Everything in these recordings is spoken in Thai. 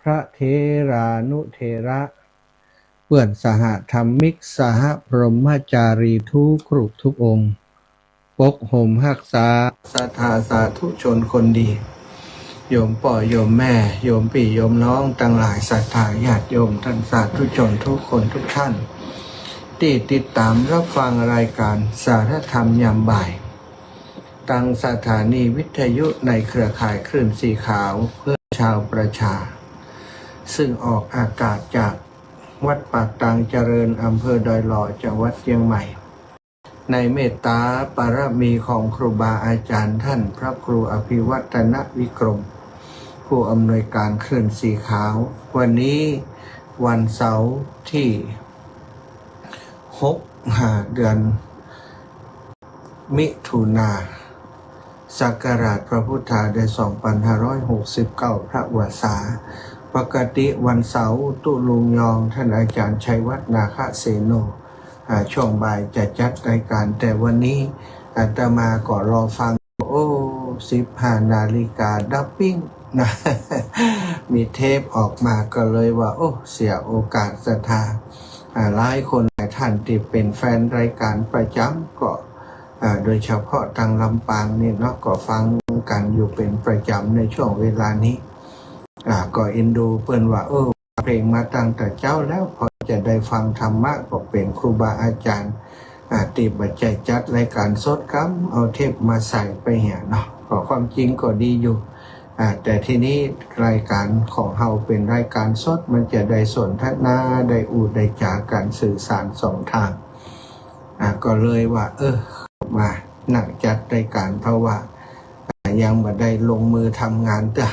พระเถรานุเถระเพื่อนสหธรรมิกสหพรหมจารีทุกรูปทุกองค์ปกห่มรักษาศรัทธาสาธุชนคนดีโยมพ่อโยมแม่โยมพี่โยมน้องต่างหลายศรัทธาญาติโยมท่านสาธุชนทุกคนทุกท่านที่ติดตามรับฟังรายการสารธรรมยามบ่ายตั้งสถานีวิทยุในเครือข่ายคลื่นสีขาวเพื่อชาวประชาซึ่งออกอากาศจากวัดปากตางเจริญอำเภอดอยหล่อจังหวัดเชียงใหม่ในเมตตาปารมีของครูบาอาจารย์ท่านพระครูอภิวัตนวิกรมผู้อำนวยการคลื่นสีขาววันนี้วันเสาร์ที่6 เดือนมิถุนาศักราชพระพุทธาได้2569พระวสาปกติวันเสาร์ตุลุงยองท่านอาจารย์ชัยวัฒน์นาคเสโนช่วงบ่ายจะจัดรายการแต่วันนี้อาตมาก็รอฟัง15 นาฬิกาดับปิ้งนะ มีเทปออกมาก็เลยว่าเสียโอกาสศรัทธาหลายคนหลายท่านที่เป็นแฟนรายการประจำก็โดยเฉพาะทางลำปางนี่เนาะก็ฟังกันอยู่เป็นประจำในช่วงเวลานี้ก็เอ็นดูเปิ้นว่าเพลงมาตั้งแต่เจ้าแล้วพอจะได้ฟังธรรมะก็เป็นครูบาอาจารย์ติบัจจัยจัดรายการสดครับเอาเทปมาใส่ไปเหี่ยเนาะก็ความจริงก็ดีอยู่แต่ทีนี้รายการของเราเป็นรายการสดมันจะได้สนทนาได้ได้จาการสื่อสารสองทางก็เลยว่ามานั่งจัดรายการเพราะว่ายังบ่ได้ลงมือทำงานจ้ะ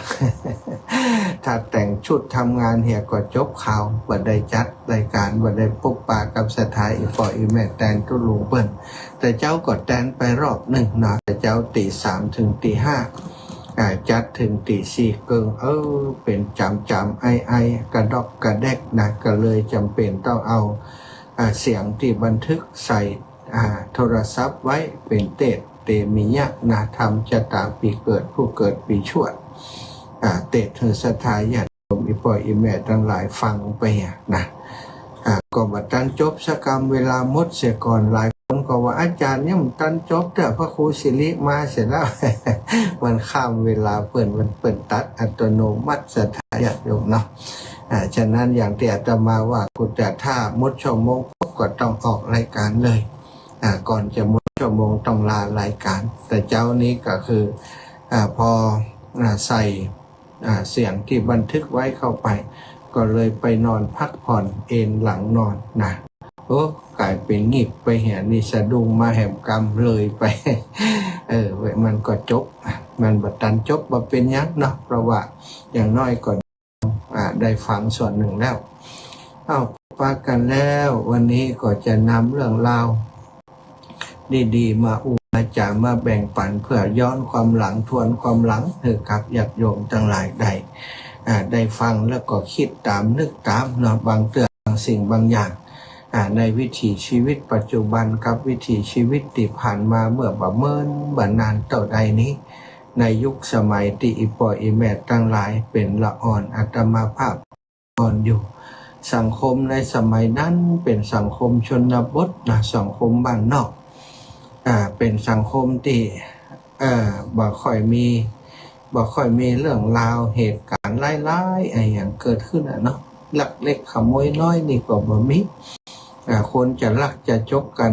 ถ้าแต่งชุดทำงานเหี่ยก็จบข่าวบ่ได้จัดรายการบ่ได้พบปะกับสถานอีปออีแม่แตนตุลุงเปิ้นแต่เจ้าก็แตนไปรอบหนึ่งเนาะแต่เจ้าตี 3 ถึงตี 5จัดถึงตี 4เกิงเป็นจำไอกระดอกกระแดกนะก็เลยจำเป็นต้องเอาเสียงที่บันทึกใส่โทรศัพท์ไว้เป็นเตมิยะนาธรรมจะตามปีเกิดผู้เกิดปีชวดเตะเธอสถาญาติโยมอีปอยอีแม่ทั้งหลายฟังไปนะก็บัดตันจบสกรรมเวลาหมดเสียก่อนหลายคนก็ว่าอาจารย์เนี่ยมันตันจบแต่พระครูศิริมาเสร็จแล้ว มันข้ามเวลาเปิ่นตัดอัตโนมัติสถาญาติโยมเนาะฉะนั้นอย่างที่อาตมาว่ากูแต่ถ้าหมดชั่วโมงก็ต้องออกรายการเลยก่อนจะหมดชั่วโมงต้องลารายการแต่เจ้านี้ก็คือพอใส่เสียงที่บันทึกไว้เข้าไปก็เลยไปนอนพักผ่อนเอนหลังนอนนะกลายเป็นหงิบไปเห็นนี่สะดุ้งมาแหมกรรมเลยไป มันก็จบมันบัดตันจบมาเป็นยักษ์เนาะเพราะว่าอย่างน้อยก็ได้ฟังส่วนหนึ่งแล้วพากันแล้ววันนี้ก็จะนำเรื่องราวดีๆมาอาจารย์มาแบ่งปันเพื่อย้อนความหลังทวนความหลังกับญาติโยมทั้งหลายได้ฟังแล้วก็คิดตามนึกตามเนาะบางเรื่องบางสิ่งบางอย่างในวิถีชีวิตปัจจุบันกับวิถีชีวิตที่ผ่านมาเมื่อบ่นานเท่าใดนี้ในยุคสมัยที่อีปออีแม่ทั้งหลายเป็นละอ่อนอาตมาภาพอ่อนอยู่สังคมในสมัยนั้นเป็นสังคมชนบทนะสังคมบ้านนอกเป็นสังคมที่บ่ค่อยมีเรื่องราวเหตุการณ์ร้ายๆอย่างเกิดขึ้นเนาะลักเล็กขโมยน้อยนี่ก็บ่มีคนจะลักจะจกกัน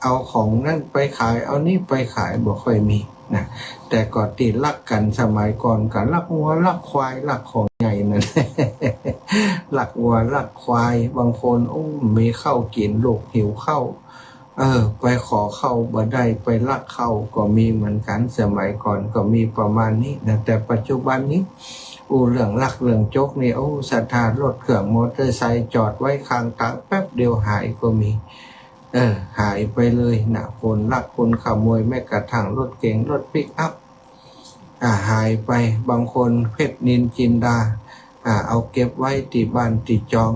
เอาของนั่นไปขายเอานี่ไปขายบ่ค่อยมีนะแต่ก่อนที่ลักกันสมัยก่อนก็ลักวัวลักควายลักของใหญ่นั่น ลักวัวลักควายบางคนมีข้าวกินลูกหิวข้าวไปขอเข้าบ่ได้ไปลักเข้าก็มีเหมือนกันสมัยก่อนก็มีประมาณนี้นะแต่ปัจจุบันนี้เรื่องลักเรื่องจกนี่สถานรถเครื่องมอเตอร์ไซค์จอดไว้ข้างทางแป๊บเดียวหายก็มีหายไปเลยนะคนลักคนขโมยแม้กระทั่งรถเก๋งรถปิกอัพหายไปบางคนเพชรนินจินดาเอาเก็บไว้ที่บ้านที่จอง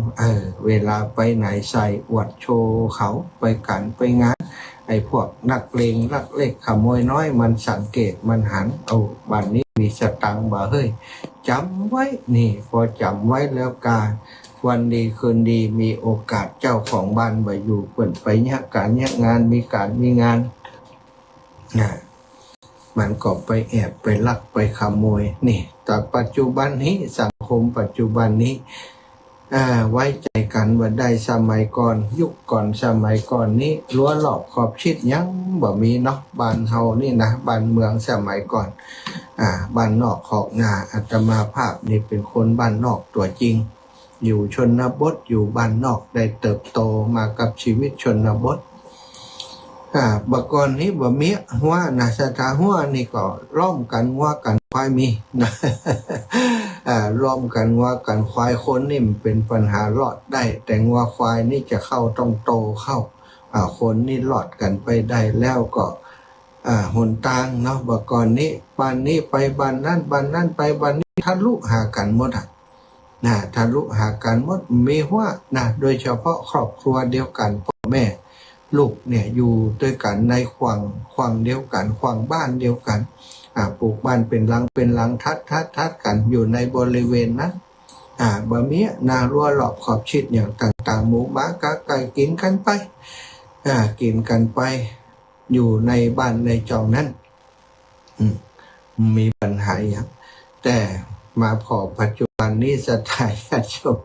เวลาไปไหนใส่อวดโชว์เขาไปกันไปงานไอ้พวกนักเลงลักเล็กขโมยน้อยมันสังเกตมันหันบ้านนี้มีสตังค์บ่เฮ้ย จำไว้นี่พอจำไว้แล้วกาวันดีคืนดีมีโอกาสเจ้าของบ้านไปอยู่เปิดไปเนี่ยการเนี่ยงานมีการมีงานมันก็ไปแอบไปลักไปขโมยนี่แต่ปัจจุบันนี้สังคมปัจจุบันนี้ไว้ใจกันว่าได้สมัยก่อนยุคก่อนสมัยก่อนนี้รั้วรอบขอบชิดยังบ่มีเนาะบ้านเฮานี่นะบ้านเมืองสมัยก่อนบ้านนอกขอกนาอาตมาภาพนี่เป็นคนบ้านนอกตัวจริงอยู่ชนบทอยู่บ้านนอกได้เติบโตมากับชีวิตชนบทบกรนี้บ่มีหัวนะสถาหัวนี่ก็ล้อมกันว่ากันควายมีนะล้อมกันว่ากันควายคนนี่มันเป็นปัญหารอดได้แต่ว่าควายนี่จะเข้าต้องโตเข้าคนนี่รอดกันไปได้แล้วก็หนทางเนาะบกรนี้บ้านนี้ไปบ้านนั้นบ้านนั้นไปบ้านนี้ทะลุหากันหมดทะลุหากันหมดมีว่าโดยเฉพาะครอบครัวเดียวกันพ่อแม่ลูกเนี่ยอยู่ด้วยกันในขวางเดียวกันขวางบ้านเดียวกันปลูกบ้านเป็นหลังทัดกันอยู่ในบริเวณนั้นบะเมียนารั้วรอบขอบชิดอย่างต่างๆหมูม้ากาไก่กินกันไปกินกันไปอยู่ในบ้านในจองนั้นมีปัญหาอย่างแต่มาพอปัจจุบันนี้สถานชม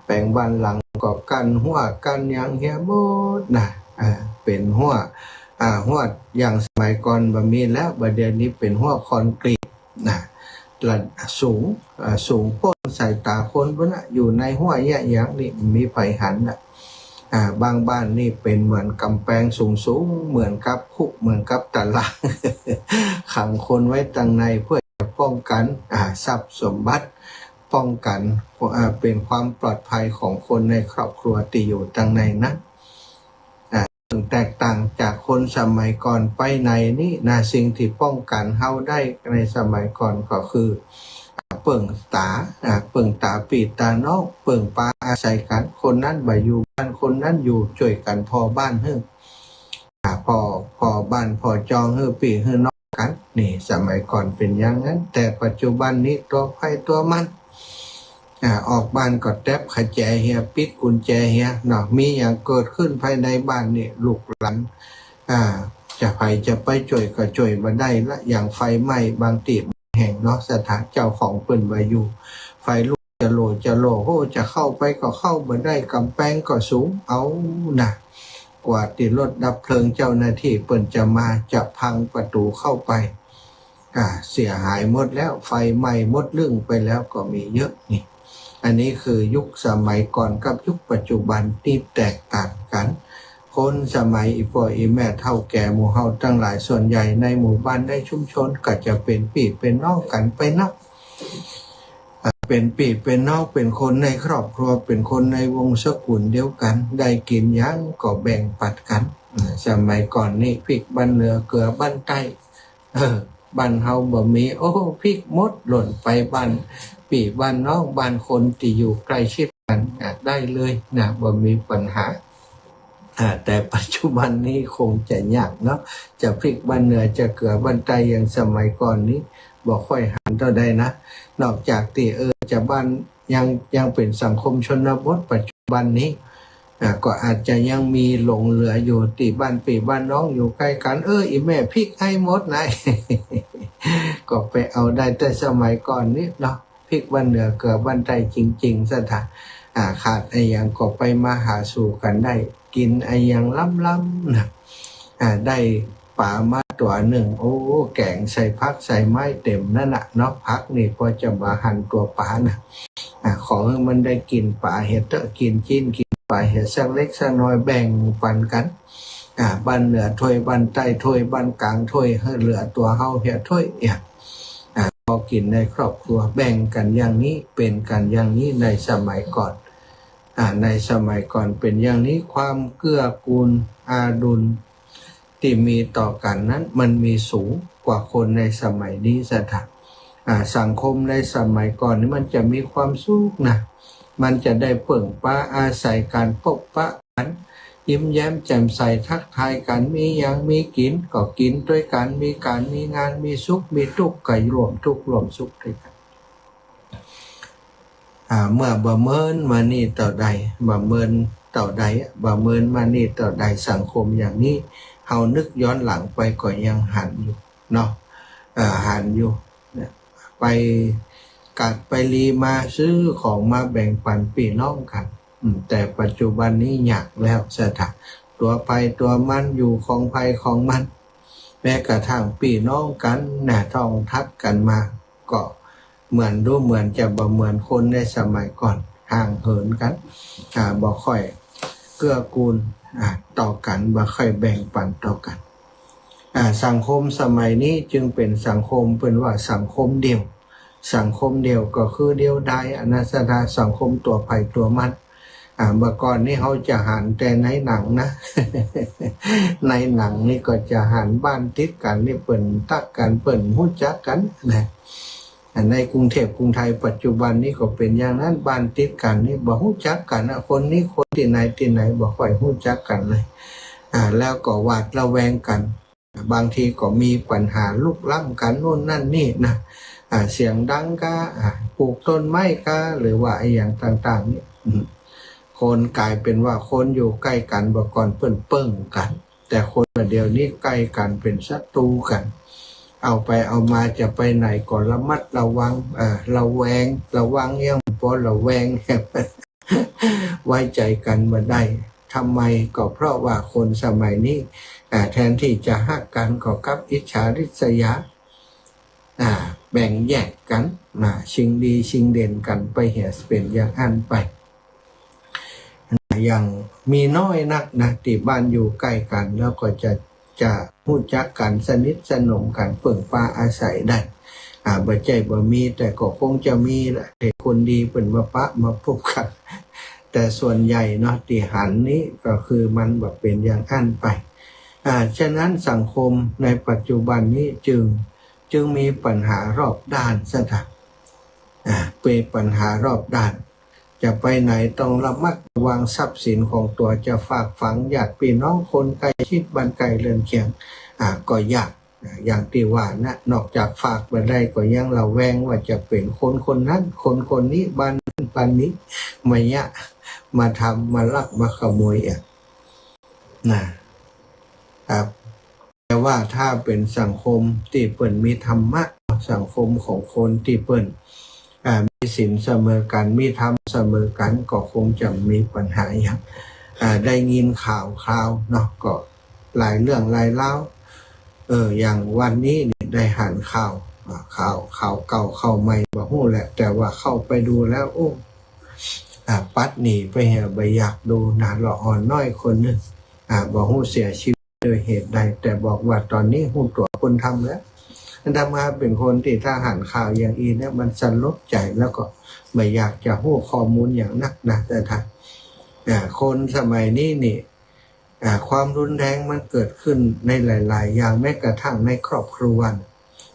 แปลงบ้านหลังก็กันหัวกันอย่างเฮียโบดเป็นหัวอย่างสมัยก่อนบะมีแล้วบัดเดี๋ยวนี้เป็นหัวคอนกรีตระดับสูงพ้นสายตาคนพวกนั้นอยู่ในหัวแย่อย่างนี้มีไฟหันบางบ้านนี่เป็นเหมือนกำแพงสูงเหมือนกับคุกเหมือนกับตาราง ขังคนไว้ตั้งในเพื่อจะป้องกันทรัพย์สมบัติป้องกันเป็นความปลอดภัยของคนในครอบครัวที่อยู่ตั้งในนั้นแตกต่างจากคนสมัยก่อนไปในนี่สิ่งที่ป้องกันเฮาได้ในสมัยก่อนก็คือเปิ่งตาปีตาน้องเปิ่งปลาอาศัยกันคนนั้นบ่อยู่บ้านคนนั้นอยู่ช่วยกันพอบ้านเฮ้พอบ้านพอจองเฮ้ปีเฮ้น้องกันนี่สมัยก่อนเป็นอย่างนั้นแต่ปัจจุบันนี้ตัวไผ่ตัวมันออกบ้านก็แทบขแจเฮียปิดกุญแจเฮียเนาะมีอย่างเกิดขึ้นภายในบ้านนี่ลูกหลานจะไปช่วยก็ช่วยมาได้ละอย่างไฟไหม้บางตีแห่งเนาะสถานเจ้าของเปิ้นไว้อยู่ไฟลุกจะโลจะเข้าไปก็เข้ามาได้กำแพงก็สูงเอากว่าติดรถดับเพลิงเจ้าหน้าที่เปิ้นจะมาจะพังประตูเข้าไปเสียหายหมดแล้วไฟไหม้หมดเรื่องไปแล้วก็มีเยอะนี่อันนี้คือยุคสมัยก่อนกับยุคปัจจุบันที่แตกต่างกันคนสมัยอีพ่ออีแม่เฒ่าแก่หมู่เฮาทั้งหลายส่วนใหญ่ในหมู่บ้านในชุมชนก็จะเป็นพี่เป็นน้องกันไปนับเป็นพี่เป็นน้องเป็นคนในครอบครัวเป็นคนในวงศกุลเดียวกันได้กินยังก็แบ่งปัดกันสมัยก่อนนี่พริกบ้านเหนือเกลือบ้านใต้บ้านเฮาบ่มีพริกมดหล่นไปบ้านพี่บ้านน้องบ้านคนที่อยู่ใกล้ชิดกันได้เลยบ่มีปัญหาแต่ปัจจุบันนี้คงจะยากเนาะจะพริกบ้านเหนือจะเกลือบ้านใต้อย่างสมัยก่อนนี้บอกค่อยหันเท่าใดนะนอกจากที่จะบ้านยังเป็นสังคมชนบทปัจจุบันนี้ก็อาจจะยังมีหลงเหลืออยู่ที่บ้านพี่บ้านน้องอยู่ใกล้กันอีแม่พริกให้หมดไหน ก็ไปเอาได้แต่สมัยก่อนนี้เนาะพริกบ้านเหนือเกลือบ้านใต้จริงๆซะท่าขาดไอ้ยังก็ไปมาหาสู่กันได้กินไอ้ยังล้ำๆนะได้ป่ามาตัวหนึ่งแกงใส่ผักใส่ไม้เต็มนั่นน่ะเนาะผักนี่พอจะมาหั่นตัวป่านะของมันได้กินป่าเห็ดกินจิ้นกินป่าเห็ดสักเล็กสักน้อยแบ่งปันกันบ้านเหนือถ้วยบ้านใต้ถ้วยบ้านกลางถ้วยเหลือตัวเฮาเพียถ้วยพอกินในครอบครัวแบ่งกันอย่างนี้เป็นกันอย่างนี้ในสมัยก่อนในสมัยก่อนเป็นอย่างนี้ความเกื้อกูลอาดุลที่มีต่อกันนั้นมันมีสูงกว่าคนในสมัยนี้สังคมในสมัยก่อนนี้มันจะมีความสุขมันจะได้เปิ่งป้าอาศัยการปกปะกันยิ้มแย้มแจ่มใสทักทายกันมีอย่างมีกินก็กินด้วยกันมีการมีงานมีสุขมีทุกข์ก็รวมทุกข์รวมสุขด้วยกัน เมื่อบ่เมินมานี่ต่อใดบ่เมินต่อใดบ่เมินมานี่ต่อใดสังคมอย่างนี้เฮานึกย้อนหลังไปก็ยังหันอยู่เนาะหันอยู่ไปกัดไปรีมาซื้อของมาแบ่งปันพี่น้องกันแต่ปัจจุบันนี้ยากแล้วสถานตัวไปตัวมันอยู่ของภัยของมันแม้กระทั่งพี่น้องกันน่ะท่องทัดกันมาก็เหมือนดูเหมือนจะบ่เหมือนคนในสมัยก่อนห่างเหินกันบ่ค่อยเกื้อกูลต่อกันบ่ค่อยแบ่งปันต่อกันสังคมสมัยนี้จึงเป็นสังคมเป็นว่าสังคมเดียวสังคมเดียวก็คือเดียวดายอนัสดาสังคมตัวภัยตัวมันเมื่อก่อนนี่เขาจะหันแต่ในหนังนะ ในหนังนี่ก็จะหันบ้านติดกันนี่เปิ่นตักกันเปิ่นหู้จักกันนะในกรุงเทพกรุงไทยปัจจุบันนี้ก็เป็นอย่างนั้นบ้านติดกันนี่บ่หู้จักกันนะคนนี้คนที่ไหนบ่ค่อยหู้จักกันเลยแล้วก็หวาดระแวงกันบางทีก็มีปัญหาลุกล้ำกันโน่นนั่นนี่นะเสียงดังก็ปลูกต้นไม้ก็หรือว่าไอ้อย่างต่างๆนี่คนกลายเป็นว่าคนอยู่ใกล้กันบ่ก่อนเปิ้งกันแต่คนเดียวนี้ใกล้กันเป็นศัตรูกันเอาไปเอามาจะไปไหนก็ระมัดระวังระแวงระวังยังพอระแวง ไว้ใจกันมาได้ทำไมก็เพราะว่าคนสมัยนี้แทนที่จะฮักกันก็กลับอิจฉาริษยาแบ่งแยกกันชิงดีชิงเด่นกันไปเหี่ยเป็นอย่างอันไปอย่างมีน้อยนักนะที่บ้านอยู่ใกล้กันแล้วก็จะพูดจักกันสนิทสนมกันเปิ่งปลาอาศัยได้บ่ใจบ่มีแต่ก็คงจะมีแหละแต่คนดีเป็นมาปะมาพบกันแต่ส่วนใหญ่เนาะที่หันนี้ก็คือมันแบบเป็นอย่างอันไปฉะนั้นสังคมในปัจจุบันนี้จึงมีปัญหารอบด้านซะค่ะเป็นปัญหารอบด้านจะไปไหนต้องระมัดระวังทรัพย์สินของตัวจะฝากฝังญาติพี่น้องคนใกล้ชิดบ้านไกลเรือนเคียงก็ยากอย่างที่ว่านะนอกจากฝากไปได้ก็ยังระแวงว่าจะเป็นคนนั้นคนนี้บ้านนั้นบ้านนี้มาทำมาลักมาขโมยนะครับแต่ว่าถ้าเป็นสังคมที่เปิ่นมีธรรมะสังคมของคนที่เปิ่นมีศีลเสมอกันมีธรรมเสมอกันก็คงจะมีปัญหาอย่างได้ยินข่าวเนาะก็หลายเรื่องหลายเล่าอย่างวันนี้ได้หันข่าวเก่าข่าวใหม่บ่ฮู้แหละแต่ว่าเข้าไปดูแล้วโอ้ปัดหนีไปไปอยากดูนะละอ่อนน้อยคนนึงบ่ฮู้เสียชีวิตโดยเหตุใดแต่บอกว่าตอนนี้ฮู้ตัวคนทำแล้วทำมาเป็นคนที่ถ้าหันข่าวอย่างอีเนี่ยมันสลดใจแล้วก็ไม่อยากจะฮู้ข้อมูลอย่างนักนะแต่ถ้าคนสมัยนี้นี่ความรุนแรงมันเกิดขึ้นในหลายๆอย่างแม้กระทั่งในครอบครัว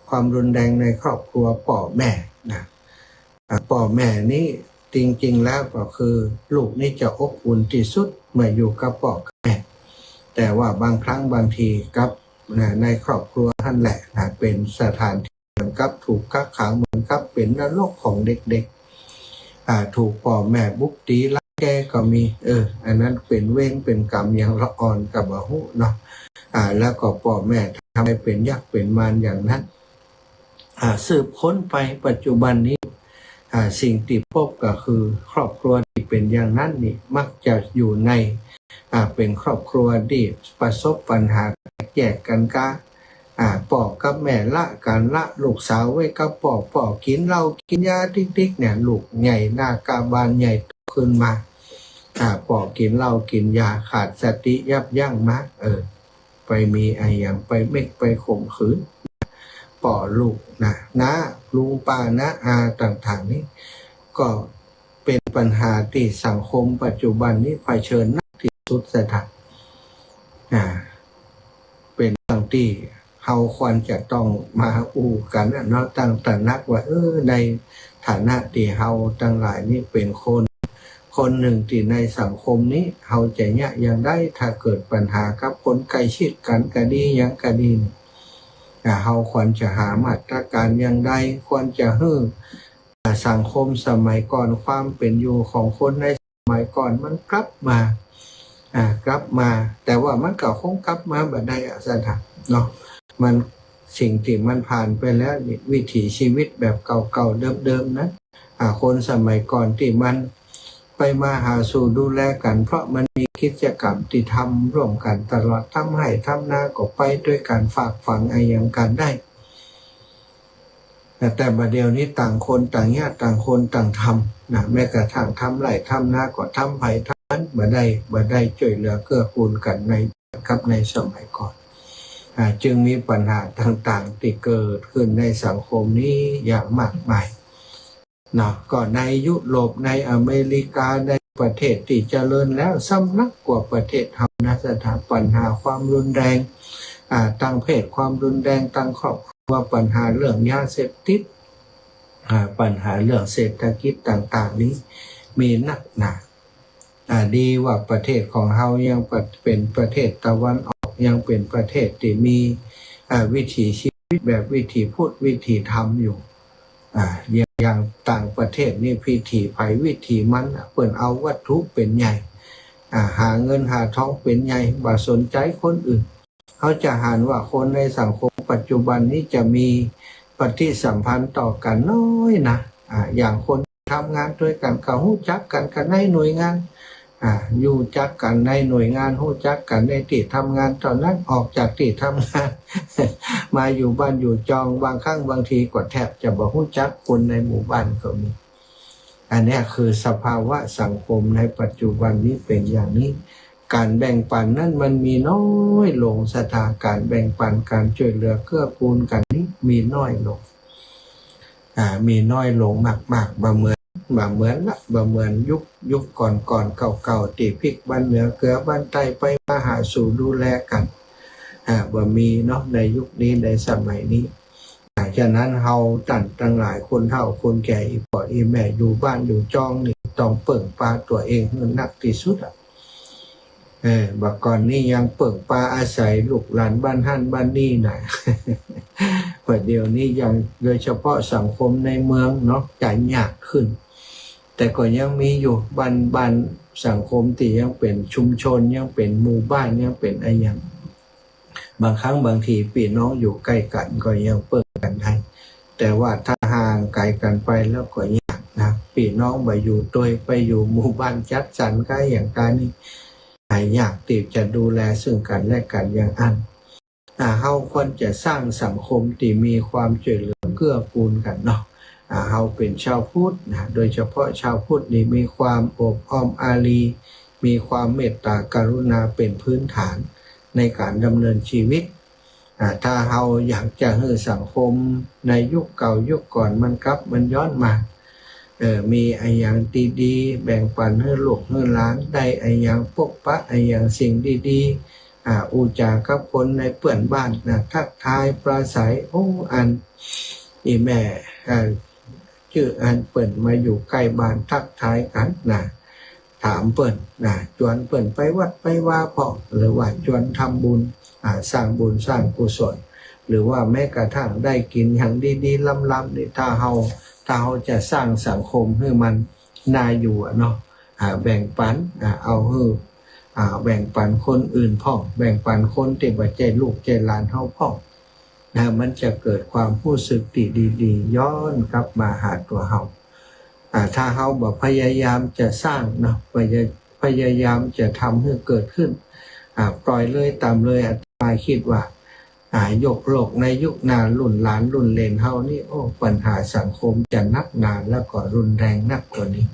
ความรุนแรงในครอบครัวพ่อแม่นะพ่อแม่นี่จริงๆแล้วก็คือลูกนี่จะอบอุ่นที่สุดเมื่ออยู่กับพ่อกับแม่แต่ว่าบางครั้งบางทีกับในครอบครัวท่านแหละเป็นสถานที่เหมือนกับถูกกักขังเหมือนกับเป็นนรกของเด็กๆถูกพ่อแม่บุกตีรังแกก็มีอันนั้นเป็นเวรเป็นกรรมอย่างละอ่อนกับบ่ฮู้เนาะแล้วก็พ่อแม่ทำให้เป็นยักษ์เป็นมารอย่างนั้นสืบค้นไปปัจจุบันนี้สิ่งที่พบก็คือครอบครัวที่เป็นอย่างนั้นนี่มักจะอยู่ในเป็นครอบครัวที่ประสบปัญหาแยกกันกะพ่อกับแม่ละกันละลูกสาวไว้กับพ่อกินเหล้ากินยาติ๊กๆเนี่ยลูกใหญ่หน้ากาบานใหญ่ขึ้นมาพ่อกินเหล้ากินยาขาดสติยับยั้งมาไปมีไอ้อย่างไปเมกไปข่มขืนพ่อลูกนะลุงป้านะอาต่างๆนี้ก็เป็นปัญหาที่สังคมปัจจุบันนี้เผชิญหนักที่สุดสถานเป็นเรื่องที่เฮาควรจะต้องมาอู้กันเนาะตั้งแต่นักว่าในฐานะที่เฮาทั้งหลายนี่เป็นคนหนึ่งที่ในสังคมนี้เฮาจะเนี่ยยังได้ถ้าเกิดปัญหากับคนใกล้ชิดกันก็ดียังก็ดีเฮาควรจะหามาตรการอย่างใดควรจะ สังคมสมัยก่อนความเป็นอยู่ของคนในสมัยก่อนมันกลับมากลับมาแต่ว่ามันก็คงกลับมาแบบใดสถานเนาะมันสิ่งที่มันผ่านไปแล้ววิถีชีวิตแบบเก่าๆเดิมๆนั้นคนสมัยก่อนที่มันไปมาหาสู่ดูแลกันเพราะมันมีกิจกรรมที่ทำร่วมกันตลอดทำให้ทำนาก็ไปด้วยการฝากฝังอะไรอย่างกันได้แต่บัดเดี๋ยวนี้ต่างคนต่างญาติต่างคนต่างทำนะแม้กระทั่งทำไร่ทำนาก็ทำไผ่ทำนั้นบ่ได้ช่วยเหลือเกื้อกูลกันในสมัยก่อนจึงมีปัญหาต่างๆที่เกิดขึ้นในสังคมนี้อย่างมากมายนะก็ในยุโรปในอเมริกาในประเทศที่เจริญแล้วสำนักกว่าประเทศเฮานะสถานปัญหาความรุนแรงตั้งเพศความรุนแรงตั้งครอบครัวปัญหาเรื่องยาเสพติดปัญหาเรื่องเศรษฐกิจต่างๆนี้มีหนักหนาดีว่าประเทศของเฮายังเป็นประเทศตะวันออกยังเป็นประเทศที่มีวิถีชีวิตแบบวิถีพูดวิถีทำอยู่อย่างต่างประเทศนี่พิถีไผวิถีมันเปิ่นเอาวัตถุเป็นใหญ่หาเงินหาทองเป็นใหญ่บ่สนใจคนอื่นเขาจะหานว่าคนในสังคมปัจจุบันนี้จะมีปฏิสัมพันธ์ต่อกันน้อยนะอย่างคนทำงานด้วยกันก็รู้จักกันในหน่วยงานอยู่จักกันในหน่วยงานรู้จักกันในที่ทำงานตอนนั้นออกจากที่ทำงาน มาอยู่บ้านอยู่จองบางครั้งบางทีก็แทบจะบ่รู้จักคนในหมู่บ้านก็มีอันนี้คือสภาวะสังคมในปัจจุบันนี้เป็นอย่างนี้การแบ่งปันนั้นมันมีน้อยลงสถานการแบ่งปันการช่วยเหลือเกื้อกูลกันนี้มีน้อยลงมีน้อยลงมากๆบ่เหมือนยุคก่อนเก่าๆที่พริกบ้านเหนือเกลือบ้านใต้ไปมาหาสู่ดูแลกันบ่มีเนาะในยุคนี้ในสมัยนี้ฉะนั้นเฮาตั้งหลายคนเฒ่าคนแก่อีพ่ออีแม่อยู่บ้านอยู่จองนี่ต้องเปิ่งปลาตัวเองให้หนักที่สุดบักก่อนนี่ยังเปิ่งปลาอาศัยลูกหลานบ้านหั่นบ้านนี่น่ะ ปัจเดี๋ยวนี้ยังโดยเฉพาะสังคมในเมืองเนาะจะยากขึ้นแต่ก็ยังมีอยู่บ้านสังคมที่ยังเป็นชุมชนยังเป็นหมู่บ้านยังเป็นอะไรอย่างบางครั้งบางทีพี่น้องอยู่ใกล้กันก็ยังเปิดกันได้แต่ว่าถ้าห่างไกลกันไปแล้วก็ยากนะพี่น้องไปอยู่โดยไปอยู่หมู่บ้านจัดสรรใกล้อย่างการนี้ยากที่จะดูแลซึ่งกันและกันอย่างอันเฮาควรจะสร้างสังคมที่มีความช่วยเหลือเกื้อกูลกันเนาะเฮาเป็นชาวพุทธนะโดยเฉพาะชาวพุทธนี่มีความอบอ้อมอารีมีความเมตตากรุณาเป็นพื้นฐานในการดำเนินชีวิตถ้าเฮาอยากจะให้สังคมในยุคเก่ายุคก่อนมันย้อนมามีไอ้อย่างดีๆแบ่งปันให้ลูกให้หลานได้ไอ้อย่างพบปะไอ้อย่างสิ่งดีๆอุจากับคนในเพื่อนบ้านนะทักทายปราศัยอันอีแม่ชื่ออันเปิ่นมาอยู่ใกล้บ้านทักทายกันนะถามเปิ่นนะชวนเปิ่นไปวัดไปว่าพอหรือว่าชวนทำบุญสร้างบุญสร้างกุศลหรือว่าแม้กระทั่งได้กินอย่างดีๆล้ำๆนี่ถ้าเฮาจะสร้างสังคมให้มันน่าอยู่เนาะแบ่งปันเอาให้แบ่งปันคนอื่นพ่อแบ่งปันคนที่บ่ใจลูกใจหลานเฮาพ่อมันจะเกิดความรู้สึกดีๆย้อนกลับมาหาตัวเฮาถ้าเฮาบ่พยายามจะสร้างเนาะพยายามจะทำให้เกิดขึ้นปล่อยเลยตามเลยอาตมาคิดว่ายกโลกในยุคหน้ารุ่นหลานรุ่นเลนเฮานี่ปัญหาสังคมจะนักหนาแล้วก็รุนแรงนักกว่านี้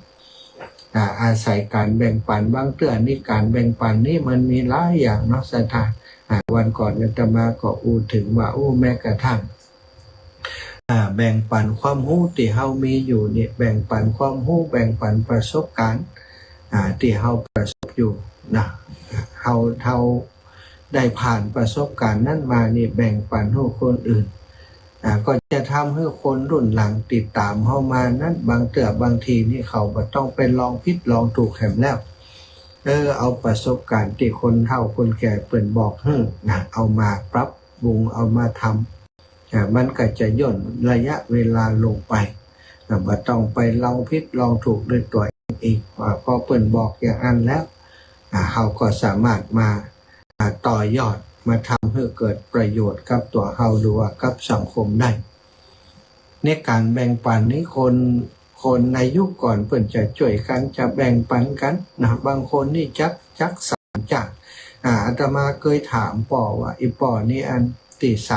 อาศัยการแบ่งปันบางเตื้อนี่การแบ่งปันนี่มันมีหลายอย่างเนาะสถานวันก่อนอาตมาก็ถึงว่าแม้กระทั่งแบ่งปันความรู้ที่เฮามีอยู่นี่แบ่งปันความรู้แบ่งปันประสบการณ์ที่เฮาประสบอยู่นะเฮาได้ผ่านประสบการณ์นั้นมานี่แบ่งปันให้คนอื่นก็จะทำให้คนรุ่นหลังติดตามเฮามานั้นบางเตื้อบางทีนี่เขาบ่ต้องไปลองผิดลองถูกแหมแล้วเอาประสบการณ์ที่คนเฒ่าคนแก่เปิ่นบอกนะเอามาปรับปรุงเอามาทำมันก็จะย่นระยะเวลาลงไป บ่ต้องไปลองผิดลองถูกด้วยตัวเองอีกพอเปิ่นบอกอย่างนั้นแล้วเราก็สามารถมาต่อยอดมาทำให้เกิดประโยชน์กับตัวเราหรือว่ากับสังคมได้ในการแบ่งปันนี้คนในยุคก่อนเปิ่นจะช่วยกันจะแบ่งปันกันนะบางคนนี่จักสารจากอาตมาเคยถามป่อว่าอีป่อนี่อันติส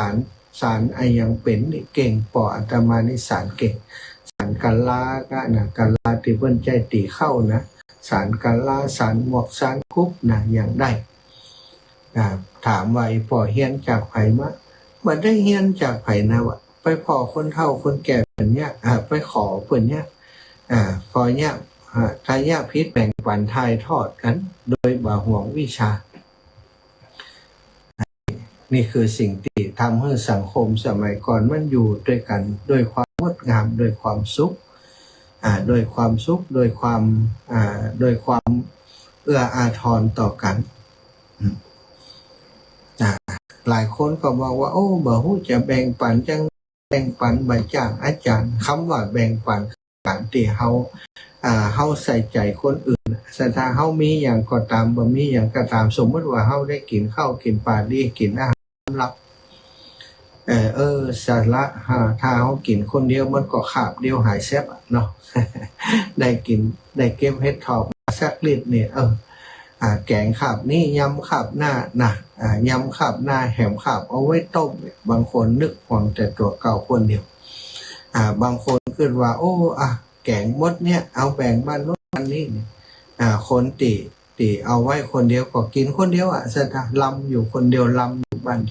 ารไอยังเป็นนี่เก่งป่ออาตมานี่สารเก่งสารกันลาก็นะกันลาที่เปิ้นใจตีเข้านะสารกันลาสารหมวกสารคุบนะอย่างได้ถามว่าอีป่อเฮียนจากไผมาบ่ได้เฮียนจากไผนะวะไปพอคนเฒ่าคนแก่เพิ่นเนี่ยไปขอเพิ่นเนี่ยพอเนี่ยถ้าญาพิษแบ่งปันทายทอดกันโดยบ่ห่วงวิชานี่คือสิ่งที่ทำให้สังคมสมัยก่อนมันอยู่ด้วยกันด้วยความงดงามด้วยความสุขโดยความสุขโดยความโดยความเอื้ออาทรต่อกันหลายคนก็บอกว่าโอ้บ่ฮู้จะแบ่งปันจังแบ่งปันบัดจ้างอาจารย์คำว่าแบ่งปันการที่เฮาใส่ใจคนอื่นถ้าเฮามีอย่างก็ตามบ่มีอย่างก็ตามสมมติว่าเฮาได้กินข้าวกินปลาดีกินอาหารรับสาระถ้าเฮากินคนเดียวมันก็คาบเดียวหายแซ่บเนาะ ได้กินได้เก็บเฮ็ดทอบสักลิตรเนี่ยแกงขาบนี่ยำขาบหน้านะยำขาบหน้าแหมขาบเอาไว้ต้มบางคนนึกหวังแต่ตัวเก่าคนเดียวบางคนคิดว่าโอ้แกงมดเนี่ยเอาแบ่งบ้านโน้นบ้านนี้คนตีเอาไว้คนเดียวก็กินคนเดียวสะลำอยู่คนเดียวลำอยู่บ้าน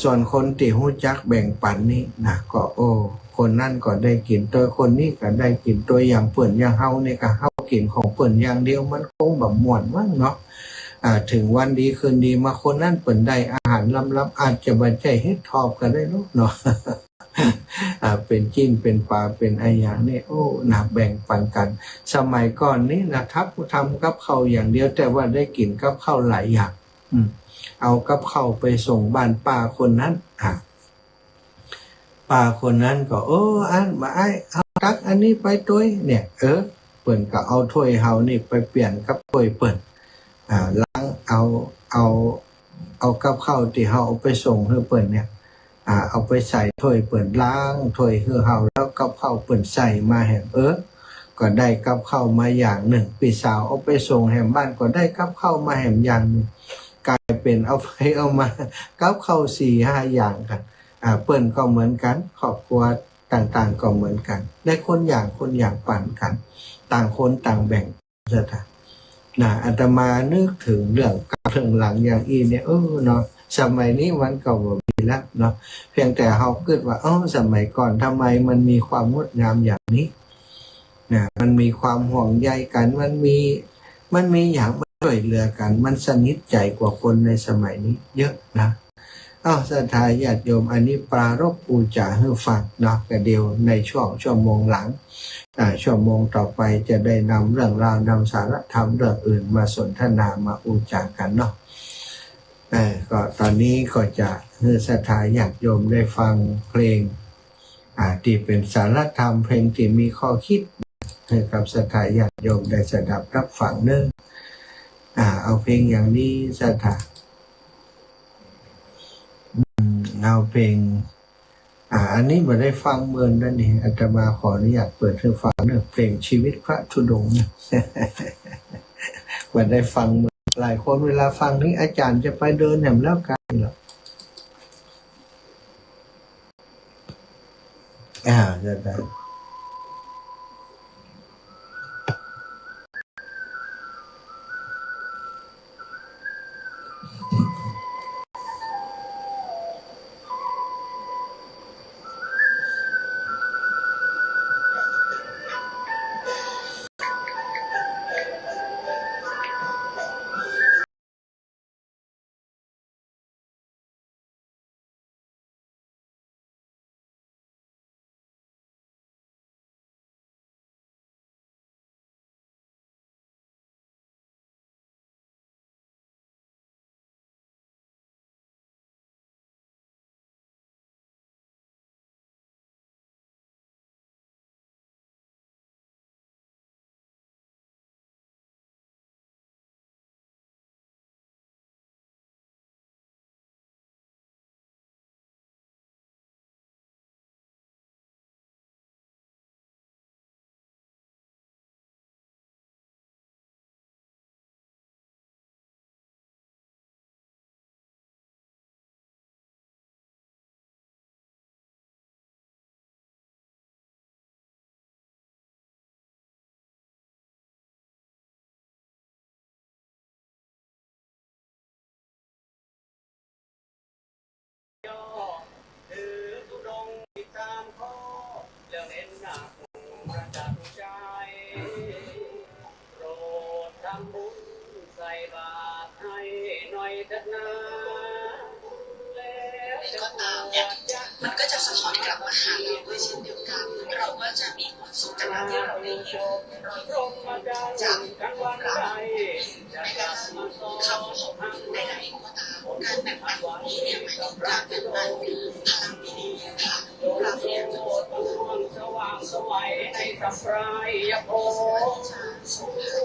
ส่วนคนตีหู้จักแบ่งปันนี่นะก็โอ้คนนั่นก็ได้กินตัวคนนี้ก็ได้กินตัวอย่างเปิ่นอย่างเฮาเนี่ยก็เฮากินของเปิ่นอย่างเดียวมันคงแบบม่วนมั้งเนาะถึงวันดีคืนดีมาคนนั่นเปิ่นได้อาหารล้ำอาจจะบ่ใจเฮ็ดทอบกันได้เนาะ เป็นจิ้นเป็นปลาเป็นไออย่างนี่โอ้นะแบ่งปันกันสมัยก่อนนี้นะครับทำกับข้าวอย่างเดียวแต่ว่าได้กินกับข้าวหลายอย่างเอากับข้าวไปส่งบ้านป้าคนนั้นป้าคนนั้นก็อันมาเอาตักอันนี้ไปตัวเนี่ยเปิ่นก็เอาถ้วยเฮานี่ไปเปลี่ยนกับถ้วยเปิ่นล้างเอากับข้าวที่เฮาเอาไปส่งให้เปิ่นเนี่ยเอาไปใส่ถ้วยเปิ่นล้างถ้วยให้เฮาแล้วกับข้าวเปิ่นใส่มาแหมก็ได้กับข้าวมาอย่างหนึ่งพี่สาวเอาไปส่งแหมบ้านก็ได้กับข้าวมาแหมอย่างนึงกลายเป็นเอาไปเอามากับข้าว4-5อย่างกันเปิ่นก็เหมือนกันครอบครัวต่างๆก็เหมือนกันได้คนอย่างปั่นกันต่างคนต่างแบ่งสถานอาตมานึกถึงเรื่องหลังอย่างอีเนี่ยเนาะสมัยนี้มันก็บ่มีแล้วเนาะเพียงแต่เฮาคิดว่าสมัยก่อนทำไมมันมีความงดงามอย่างนี้มันมีความห่วงใยกันมันมีอย่างมาช่วยเหลือกันมันสนิทใจกว่าคนในสมัยนี้เยอะนะศรัทธาญาติโยมอันนี้ปรารภปูจาให้ฟังเนาะแต่เดียวในชั่วโมงหลังชั่วโมงต่อไปจะได้นำเรื่องราวนำสาระธรรมเรื่องอื่นมาสนทนามาอูจากันเนาะก็ตอนนี้ก็จะให้ศรัทธาญาติโยมได้ฟังเพลงที่เป็นสาระธรรมเพลงที่มีข้อคิดให้กับศรัทธาญาติโยมได้สดับรับฟังเนื้อเอาเพลงอย่างนี้ศรัทธาเอาเพลงอันนี้มาได้ฟังเมือนนั่นเองอาตมาขออนุญาตเปิดให้ฟังเรื่องเพลงชีวิตพระธุดงค์มาได้ฟังหลายคนเวลาฟังนี้อาจารย์จะไปเดินแหมแล้วกันหรอจะได้ ถือธุดงค์13 ข้อแล้วเน้นหนักประจักษ์ใจโปรดทำบุญใส่บาตรให้หน่อยเถิดนะก็ตามเนี่ยมันก็จะสะท้อนกลับมาหาเราด้วยเช่นเดียวกัน เราก็จะมีความสุขจากการที่เราได้เห็นรอยยิ้มจากเราไม่ว่าคำของใดๆก็ตามการแบ่งปันนี้เนี่ยหมายถึงการแบ่งปันพลังดีๆค่ะเราเนี่ยจะมีความสว่างสวัยในสัมปรายภพส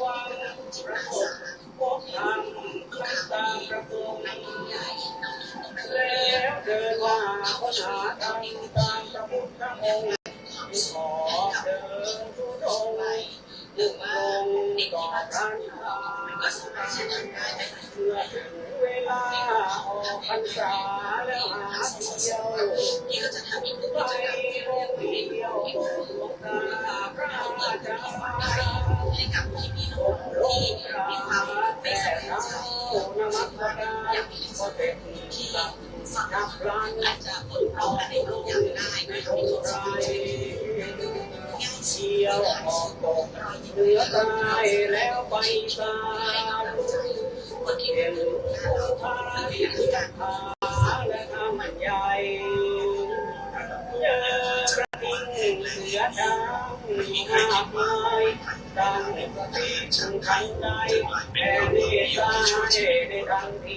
ว่างจิตอาสาพบทางตามประสงค์นักใหญ่น้องแล้วเดินว่าค้นหาทางตามพระพุทธองค์ขอเดินทุดงค์หรือว่าเด็กที่มาจากท่านก็สามารถจะทำได้ไม่เหมือนเมื่อถึงเวลาออกพรรษาแล้วหาเที่ยวนี่ก็จะทำอีกหนึ่งไปกิจกรรมโรงเที่ยวหลวงตาพระเราเปิดเจ้าที่ปลอดภัยให้กับพี่ๆน้องๆที่มีความไม่สบายใจอย่างมีสติที่ฟังอาจจะอดเอาอะไรบางอย่างได้นะคะมีความสบายใจเที่ยวออกตกเหนือใต้แล้วไปสานคนที่เป็นผู้พาในการพาและทำใหญ่เจอกระทิงเสือช้างมากมายตั้งสติทันใดแผ่เมตตาในทันที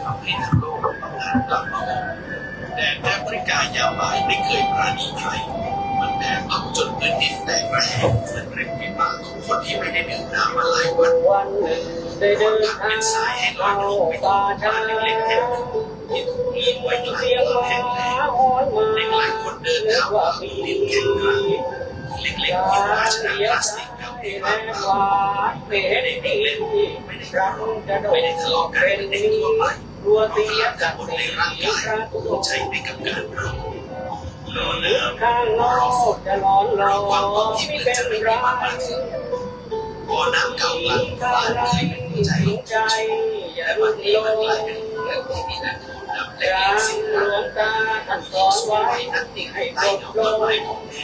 ทำให้ทั้งโลกต้องหันกลับมามองแดดแอฟริกายาวบ่ายไม่เคยปราณีใครมันแผดเผาจนพื้นดินแตกระแหงเหมือนริมฝีปากของคนที่ไม่ได้ดื่มน้ำมาหลายวันวันหนึ่งได้เดินทางเข้าป่าช้าเล็กๆแห่งที่ถูกทิ้งไว้กลางเมืองแห่งแรกเด็กหลายคนเดินข้ามผ่านดินแข็งกร้านเล็กๆที่ราชนาพลาสติกเก่าที่ว่างเปล่าไม่ได้เด็กเล่นไม่ได้ร้องไม่ได้ทะเลาะกันเหมือนเด็กทั่วไปเขาขาดทั้งหมดในร่างกายใช้ไปกับการร้องหล่อเลื่อมข้างนอกจะร้อนร้อนไม่เป็นไรบ่อน้ำเก่าหลังบ้านใจอย่าแต่ลุวันนี้กลมันกลายงเป็นเรื่องที่มีแต่โคนดำและกลาเล็กงสิ่งหลวงตาท่านสอนไว้ให้ปลดลง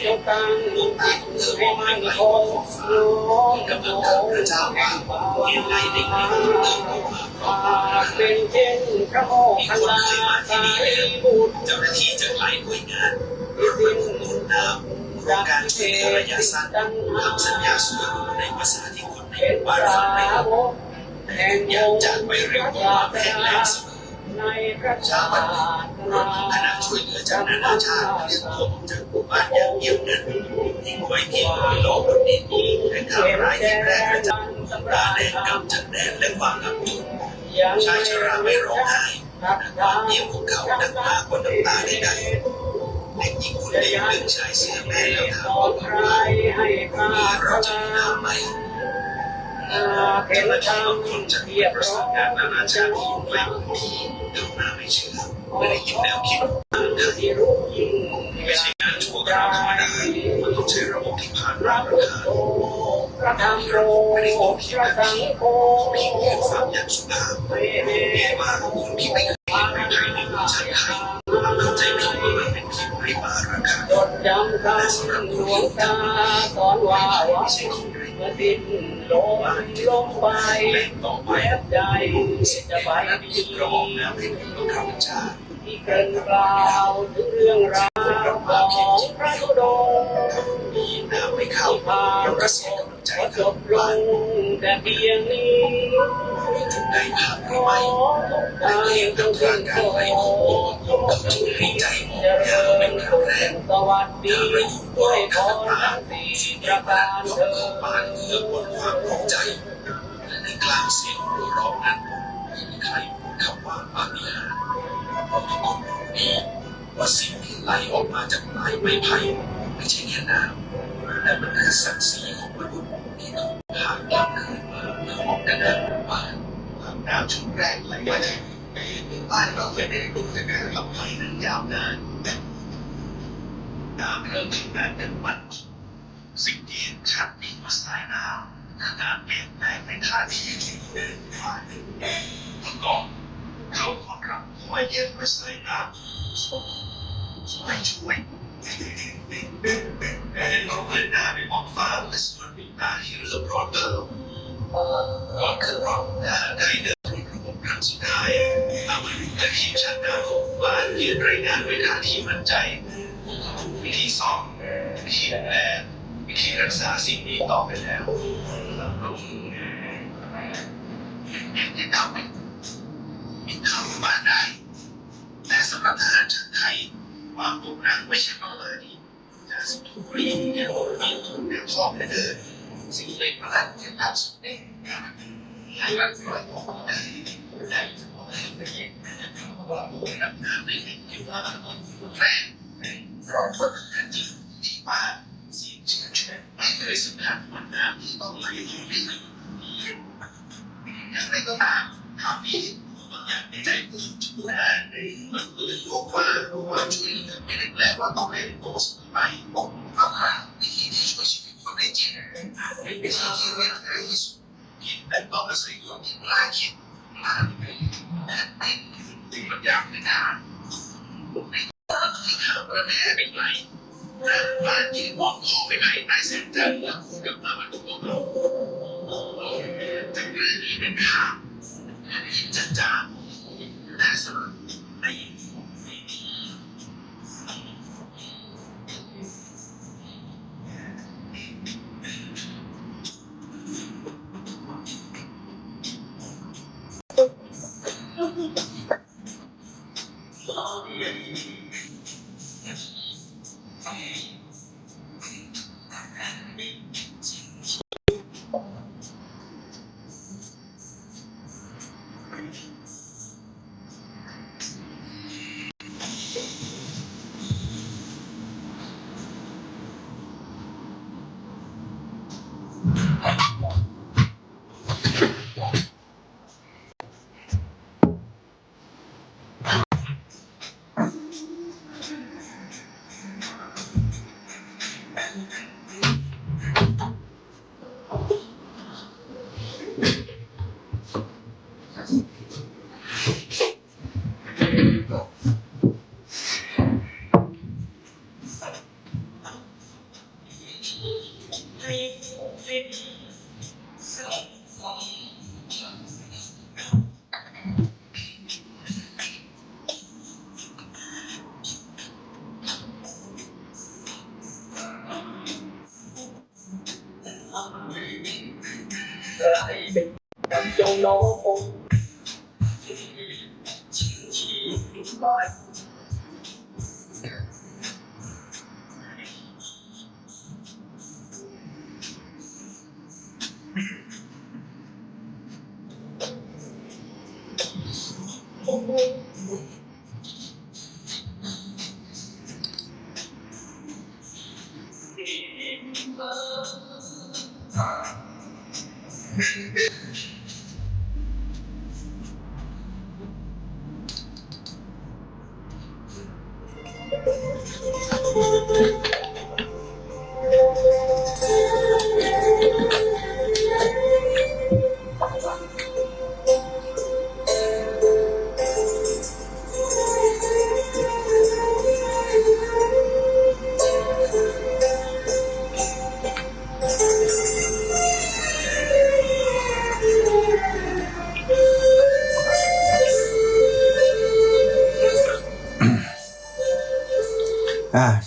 จงตั้งจิตให้มั่นคงน้อมโน้มแห่งภาวนาเป็นเช่นพระโมคคัลลาสารีบุตรเจ้าหน้าที่จากหลายหน่วยงานรถบรรทุกขนน้ำโครงการช่วยเหลือระยะสั้นทำสัญญาสุขในภาษาที่คนในหมู่บ้านฟังไม่ออกแต่ทุกอย่างจากไปเร็วกว่าแผ่นแรงเสมอเช้าวันหนึ่งรถของคณะช่วยเหลือจากนานาชาติเรียกตัวผมจากหมู่บ้านอย่างเงียบงันทิ้งไว้ที่ลอยล้อบนดินและข่าวร้ายที่แพร่กระจายตาแดงกำจากแดดและความอับจนชายชราไม่ร้องไห้ความเงียบของเขาดังมากกว่าน้ำตาใดๆเด็กหญิงคนเดียวเลือกชายเสื้อแม่แล้วถามว่ามีเราจะมีน้ำไหมเจ้าหน้าที่บางคนจากหน่วยประสานงานนานาชาติที่อยู่ใกล้พื้นที่ทำหน้าไม่เชื่อไม่ได้ยินแนวคิดเดินไม่ใช่งานชั่วคราวธรรมดามันต้องใช้ระบบที่ผ่านมาตรฐานไม่ได้โง่เพียงแบบนี้เพียงแค่ฟังอย่างสุภาพเรียกว่าคนที่ไม่เคยเห็นในไทยในเมืองชาติไทยเข้าใจผิดว่ามันเป็นเพียงริบาราคาแต่สำหรับผู้ที่อยู่ทางนี้ไม่ใช่ของเมื่อสิ้นลมไปต่อไปใจจะไปที่กระบอกน้ำให้ถึงข้าพเจ้าที่เกินกล่าวถึงเรื่องราวของพระธุดงค์มีน้ำไม่เข้าเราก็เสียกำลังใจจบลงแต่เพียงนี้จุดใดผ่านหรือไม่แต่เพียงทำทางการไปของโลกเขาจึงให้ใจมองยาวเป็นครั้งแรกสวัสดีเราอยู่บนทางตาสิ่งที่ผ่านยกมือปานเอื้อบนความของใจและในกลางเสียงหัวเราะนั้นไม่มีใครพูดคำว่าปาฏิหาริย์ทุกคนรู้ดีว่าสิ่งที่ไหลออกมาจากปลายไม้ไผ่ไม่ใช่แค่น้ำแต่มันคือศักดิ์ศรีของมนุษย์ที่ถูกพากลับคืนมาเพื่อมองกันนั้นว่าน้ำชุดแรกไหลมาจากบ้านเราเคยได้ดูแต่การลำไส้นั้นยาวนานน้ำเริ่มทำงานเป็นมันสิ่งที่เห็นชัดมีว่าสายน้ำขนาดเปลี่ยนแปลงในท่าทีที่เดินผ่านเมื่อก่อน เขาขอรับคอยเย็นไม่ใส่น้ำไม่ช่วยเราเดินหน้าไปมองฟ้าและสวนตาที่เริ่มร้อนเพิ่มก่อนขึ้นรถได้เดินรุ่นระบบครั้งสุดท้ายอาวุธและทีมชาติหน้าของบ้านยืนรายงานด้วยท่าทีมั่นใจวิธีสองวิธีแรกวิธีรักษาสิ่งนี้ต่อไปแล้วที่ทำมีเข้าบ้านได้แต่สำหรับทหารชาติไทยความโด่งดังไม่ใช่เพราะเลยจะสุดทุกรีที่เรามีทุนแนวชอบเดินสิ่งเล็กประหลาดที่ทำสุดเองให้มันปล่อยออกได้ได้จะบอกให้ได้ยินว่าผู้นำน้ำในเรื่องที่ว่าแรงเพราะว่าทันทีที่มาเสียงเชื่อเชื่อไม่เคยสำคัญมันน้ำต้องมาอยู่ในอย่างไรก็ตามคำนี้อยากได้ใจผู้ช่วยในมันเลยบอกว่าช่วยไม่ได้แปลว่าต้องให้โพสต์ไปบอกว่าที่ช่วยชีวิตคนได้จริงไม่เป็นสิ่งที่เรียกได้ที่สุดคิดแต่ต้องอาศัยความคิดกล้าคิดกล้าสิ่งบางอย่างในทางที่ทำแล้วแพ้เป็นไรบ้านที่มองคอไปภายใต้แสงจันทร์แล้วคู่กับตะวันตกแต่เรื่องนี้เป็นข่าวจัดจ้านแต่สำหรับในจงน้อง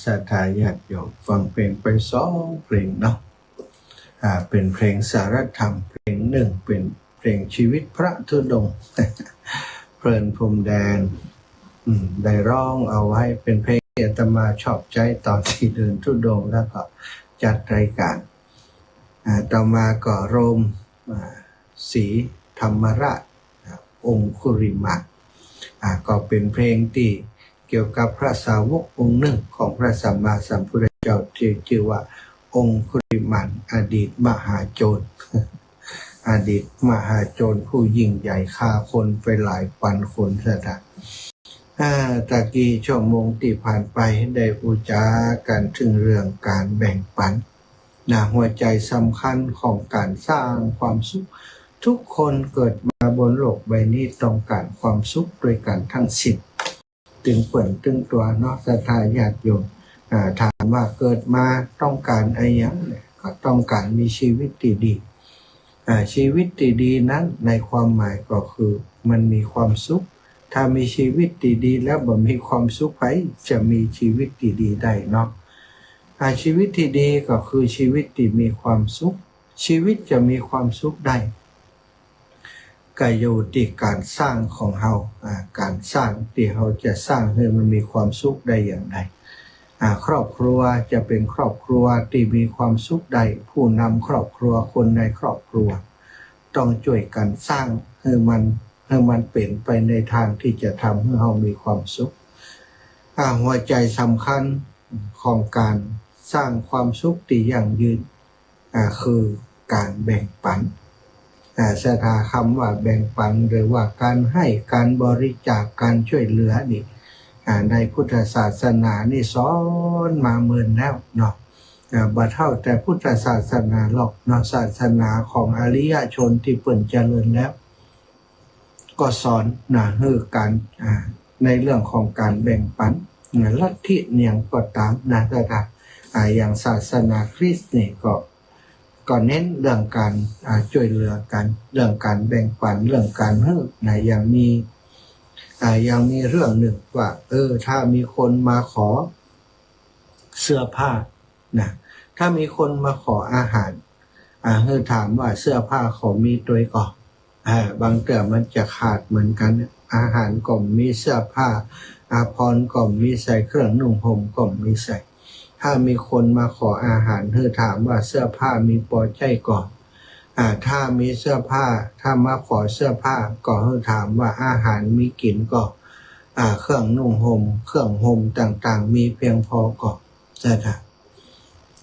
ศรัทธาญาติโยมฟังเพลงไป2 เพลงเนาะเป็นเพลงสารธรรมเพลงหนึ่งเป็นเพลงชีวิตพระธุดงค์ เพลินพรมแดนได้ร้องเอาไว้เป็นเพลงที่อาตมาชอบใจตอนที่เดินธุดงค์แล้วก็จัดรายการต่อมาก็โรมศรีธรรมราชองคุริมานก็เป็นเพลงที่เกี่ยวกับพระสาวกองค์หนึ่งของพระสัมมาสัมพุทธเจ้าที่ชื่อว่าองคุริมานอดีตมหาโจร อดีตมหาโจรผู้ยิ่งใหญ่ฆ่าคนไปหลายพันคนซะนะตะกี้ชั่วโมงที่ผ่านไปได้พูดจากันถึงเรื่องการแบ่งปันหัวใจสำคัญของการสร้างความสุข ทุกคนเกิดมาบนโลกใบนี้ต้องการความสุขด้วยกันทั้งสิ้นตึงเปิ่นตึงตัวเนาะศรัทธาญาติโยมถามว่าเกิดมาต้องการอะไรอย่างเนี่ยก็ต้องการมีชีวิตที่ดีชีวิตที่ดีนั้นในความหมายก็คือมันมีความสุขถ้ามีชีวิตที่ดีแล้วบ่มีความสุขไปจะมีชีวิตที่ดีได้เนาะชีวิตที่ดีก็คือชีวิตที่มีความสุขชีวิตจะมีความสุขได้ก็อยู่ที่การสร้างของเราการสร้างที่เราจะสร้างให้มันมีความสุขได้อย่างไรครอบครัวจะเป็นครอบครัวที่มีความสุขได้ผู้นำครอบครัวคนในครอบครัวต้องช่วยกันสร้างให้มันเป็นไปในทางที่จะทำให้เรามีความสุขหัวใจสำคัญของการสร้างความสุขที่ยั่งยืนคือการแบ่งปันศรัทธาคำว่าแบ่งปันหรือว่าการให้การบริจาคการช่วยเหลือนี่ในพุทธศาสนานี่สอนมาเมินแล้วเนาะบ่เท่าแต่พุทธศาสนาหรอกเนาะศาสนาของอริยชนที่เปิ่นเจริญแล้วก็สอนคือการในเรื่องของการแบ่งปันลัทธิเนี่ยก็ตามนะครับอย่างศาสนาคริสต์นี่ก็เน้นเรื่องการช่วยเหลือกันเรื่องการแบ่งปันเรื่องการให้อย่างมีเรื่องหนึ่งว่าถ้ามีคนมาขอเสื้อผ้าถ้ามีคนมาขออาหารคือถามว่าเสื้อผ้าเขามีตัวก่อนบางเตื่อมันจะขาดเหมือนกันอาหารก็มีเสื้อผ้าอาภรณ์ก็มีใส่เครื่องนุ่งห่มก็มีใส่ถ้ามีคนมาขออาหารคือถามว่าเสื้อผ้ามีปอใจก่อนถ้ามีเสื้อผ้าถ้ามาขอเสื้อผ้าก็คือถามว่าอาหารมีกินก่อนเครื่องนุ่งห่มเครื่องห่มต่างๆมีเพียงพอก่อนนะครับ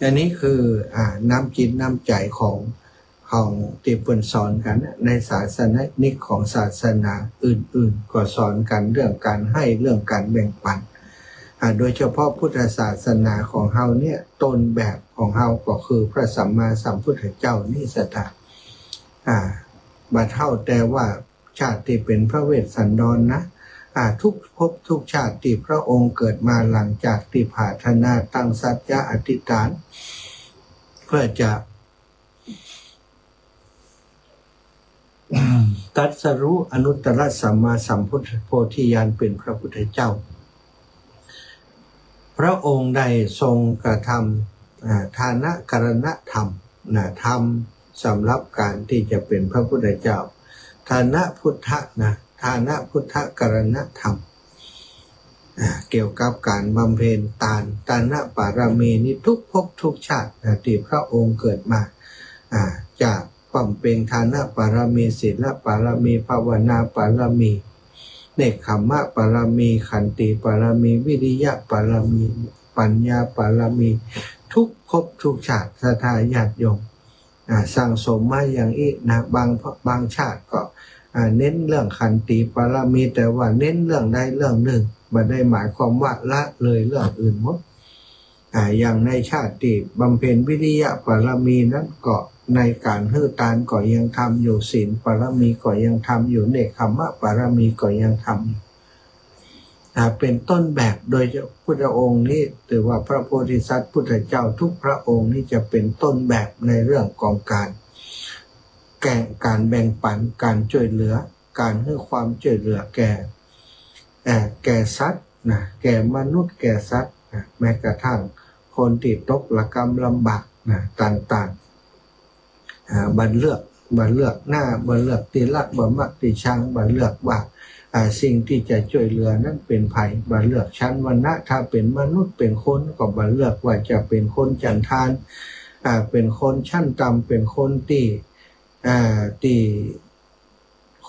อันนี้คือน้ำจิตน้ำใจของที่เปิ่นสอนกันในศาสนานิกของศาสนาอื่นๆก็สอนกันเรื่องการให้เรื่องการแบ่งปันโดยเฉพาะพุทธศาสนาของเฮาเนี่ยต้นแบบของเฮาก็คือพระสัมมาสัมพุทธเจ้านี่สถาบัดเฮาแต่ว่าชาติที่เป็นพระเวสสันดรนะทุกภพทุกชาติที่พระองค์เกิดมาหลังจากที่ปรารถนาตั้งสัจจะอธิษฐานเพื่อจะตรัสรู้อนุตตรสัมมาสัมพุทธโพธิญาณเป็นพระพุทธเจ้าพระองค์ได้ทรงกระทำทานกรณธรรมธรรมสำหรับการที่จะเป็นพระพุทธเจ้าทานพุทธทานพุทธกรณธรรมเกี่ยวกับการบำเพ็ญทานปารมีนี้ทุกภพทุกชาติที่พระองค์เกิดมาจากความเป็นทานปารมีศีลปารมีภาวนาปารมีเนกขัมมะปารมีขันติปารมีวิริยะปารมีปัญญาปารมีทุกภพทุกชาติศรัทธาญาติโยมสั่งสมมาอย่างนี้บางชาติก็เน้นเรื่องขันติปารมีแต่ว่าเน้นเรื่องใดเรื่องหนึ่งไม่ได้หมายความว่าละเลยเรื่องอื่นหมดอย่างในชาติที่บำเพ็ญวิริยะปารมีนั้นก็ในการฮือตานก็ยังทำอยู่ศีลปารมีก็ยังทำอยู่เนกขัมมะปารมีก็ยังทำเป็นต้นแบบโดยพุทธองค์นี้ถือว่าพระโพธิสัตว์พุทธเจ้าทุกพระองค์นี้จะเป็นต้นแบบในเรื่องของการแบ่งปันการช่วยเหลือการให้ความช่วยเหลือแก่สัตว์แก่มนุษย์แก่สัตว์แม้กระทั่งคนที่ตกระกำลำบากต่างๆบันเลือกหน้าบันเลือกตีรักบันมักตีชังบันเลือกว่าสิ่งที่จะช่วยเหลือนั้นเป็นภัยบันเลือกชั้นวรรณะถ้าเป็นมนุษย์เป็นคนก็บันเลือกว่าจะเป็นคนจันทานเป็นคนชั้นต่ำเป็นคนที่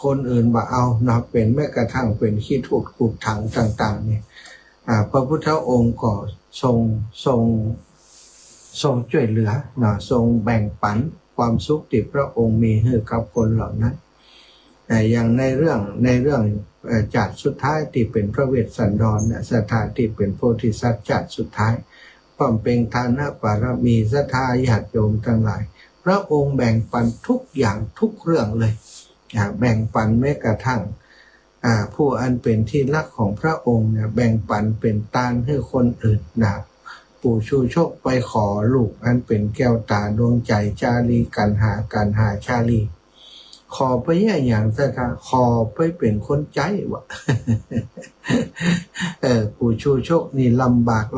คนอื่นบ่เอาเป็นแม้กระทั่งเป็นขี้ถูกขูดถังต่างๆเนี่ยพระพุทธองค์ก็ทรงช่วยเหลือทรงแบ่งปันความสุขที่พระองค์มีให้กับคนเหล่านั้นอย่างในเรื่องจัดสุดท้ายที่เป็นพระเวสสันดรสถานที่เป็นโพธิสัตว์จัดสุดท้ายความเป็นทานปารมีศรัทธาญาติโยมทั้งหลายพ ระองค์แบ่งปันทุกอย่างทุกเรื่องเลยแบ่งปันแม้กระทั่งผู้อันเป็นที่รักของพระองค์เนี่ยแบ่งปันเป็นตานให้คนอื่นนะปู่ชูชกไปขอลูกอันเป็นแก้วตาดวงใจชาลีกันหาชาลีขอไปอย่างซะค่ะขอไปเป็นคนใจวะ ปู่ชูชกนี่ลำบากเ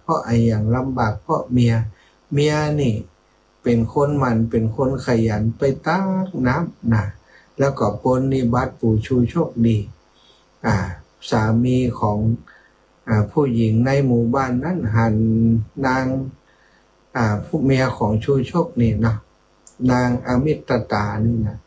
พราะอย่างลำบากเพราะเมียนี่เป็นคนมันเป็นคนขยันไปตักน้ำนะแล้วก็ปนนิบัติปู่ชูชกดีสามีของผู้หญิงในหมู่บ้านนั้นหันนางผู้เมียของชูชกนี่นะนางอมิตตานี่นะ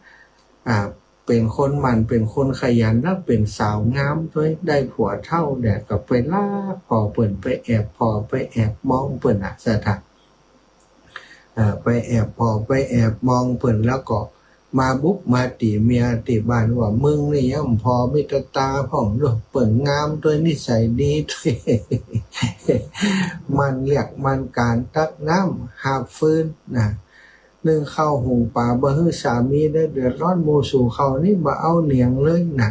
เป็นคนมันเป็นคนขยันและเป็นสาวงามด้วยได้ผัวเท่าแดดก็ไปลากพอเปิ่นไปแอบพอไปแอบมองเปิ่นสถานไปแอบพอไปแอบมองเปิ่นแล้วก็มาบุกมาตีเมียตีบ้านว่ามึงนี่ย่ำพอมิตรตาพ่องด้วยเปิ่นงามด้วยนิสัยดีด้วย มันเรียกมันการตักน้ำหาฟื้นนะนึ่งข้าวหุงปลาบ่ฮื้อสามีได้เดือดร้อนโมสู่เขานี่บ่เอาเหนียงเลยนะ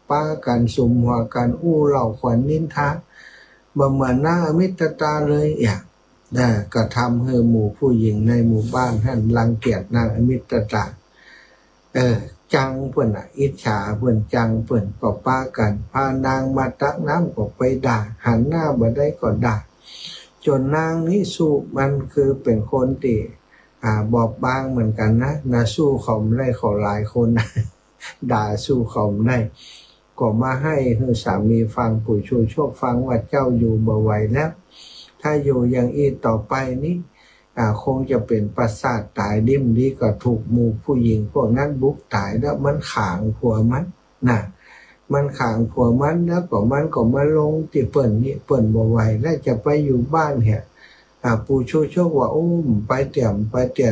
ป้ากันสุมหัวกันอู้เหล่าขวัญนินทาบ่เหมือนหน้ามิตรตาเลยก็ทำให้หมู่ผู้หญิงในหมู่บ้านท่านรังเกียจนางอมิตรตาจังเพิ่นอิจฉาเพิ่นจังเพิ่นก็ป้ากันพานางมาตักน้ำก็ไปด่าหันหน้าบ่ได้ก็ด่าจนนางนี้สู้มันคือเป็นคนที่บอบบางเหมือนกันนะสู้เขาไม่ได้เขาหลายคนนะ ด่าสู้เขาไม่ได้ก็มาให้สามีฟังปู่ชูชกฟังว่าเจ้าอยู่บ่ไหวแล้วถ้าอยู่อย่างอีต่อไปนี้คงจะเป็นประสาทตายดิ้มดีก็ถูกหมู่ผู้หญิงพวกนั้นบุกตายแล้วมันขังผัวมันนะมันขังผัวมันแล้วก็มันก็มาลงที่เปิ่นนี่เปิ่นบ่ไหวแล้วจะไปอยู่บ้านเหรอปู่ชูชกว่าไปเตี่ยม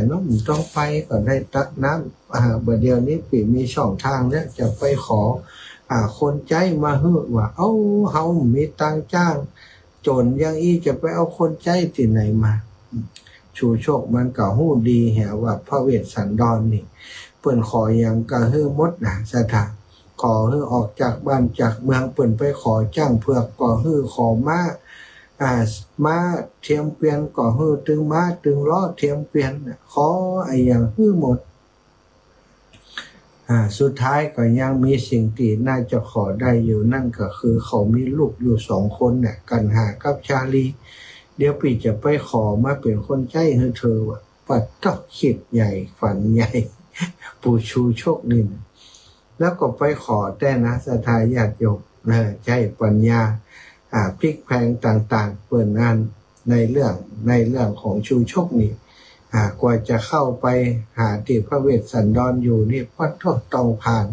น้องต้องไปก็ได้ตักน้ำเดี๋ยวนี้ปีมีช่องทางแล้วจะไปขอคนใจมาเฮือว่าเฮามีตังจ้างจนยังอีจะไปเอาคนใจที่ไหนมาชูชกมันก็ฮู้ดีแหว่าพระเวสสันดรนี่เปิ้นขออย่างก็ฮื้อมดสถานขอฮื้อออกจากบ้านจากเมืองเปิ้นไปขอจ้างเผือกก็ฮื้อขอมาเทียมเปลี่ยนก็ฮื้อตึงมาตึงล้อเทียมเปลี่ยนขออย่างฮื้อหมดสุดท้ายก็ยังมีสิ่งที่น่าจะขอได้อยู่นั่นก็คือเขามีลูกอยู่2 คนเนี่ยกันหากับชาลีเดี๋ยวพี่จะไปขอมาเป็นคนใจให้เธอว่ะปัดต้องคิดใหญ่ฝันใหญ่ ปู่ชูโชคดินแล้วก็ไปขอแต่นะศรัทธาญาติโยมใจปัญญาพลิกแพลงต่างๆเปิดงานในเรื่องของชูโชคนี่กว่าจะเข้าไปหาที่พระเวสสันดรอยู่นี่พัดต้องผ่าน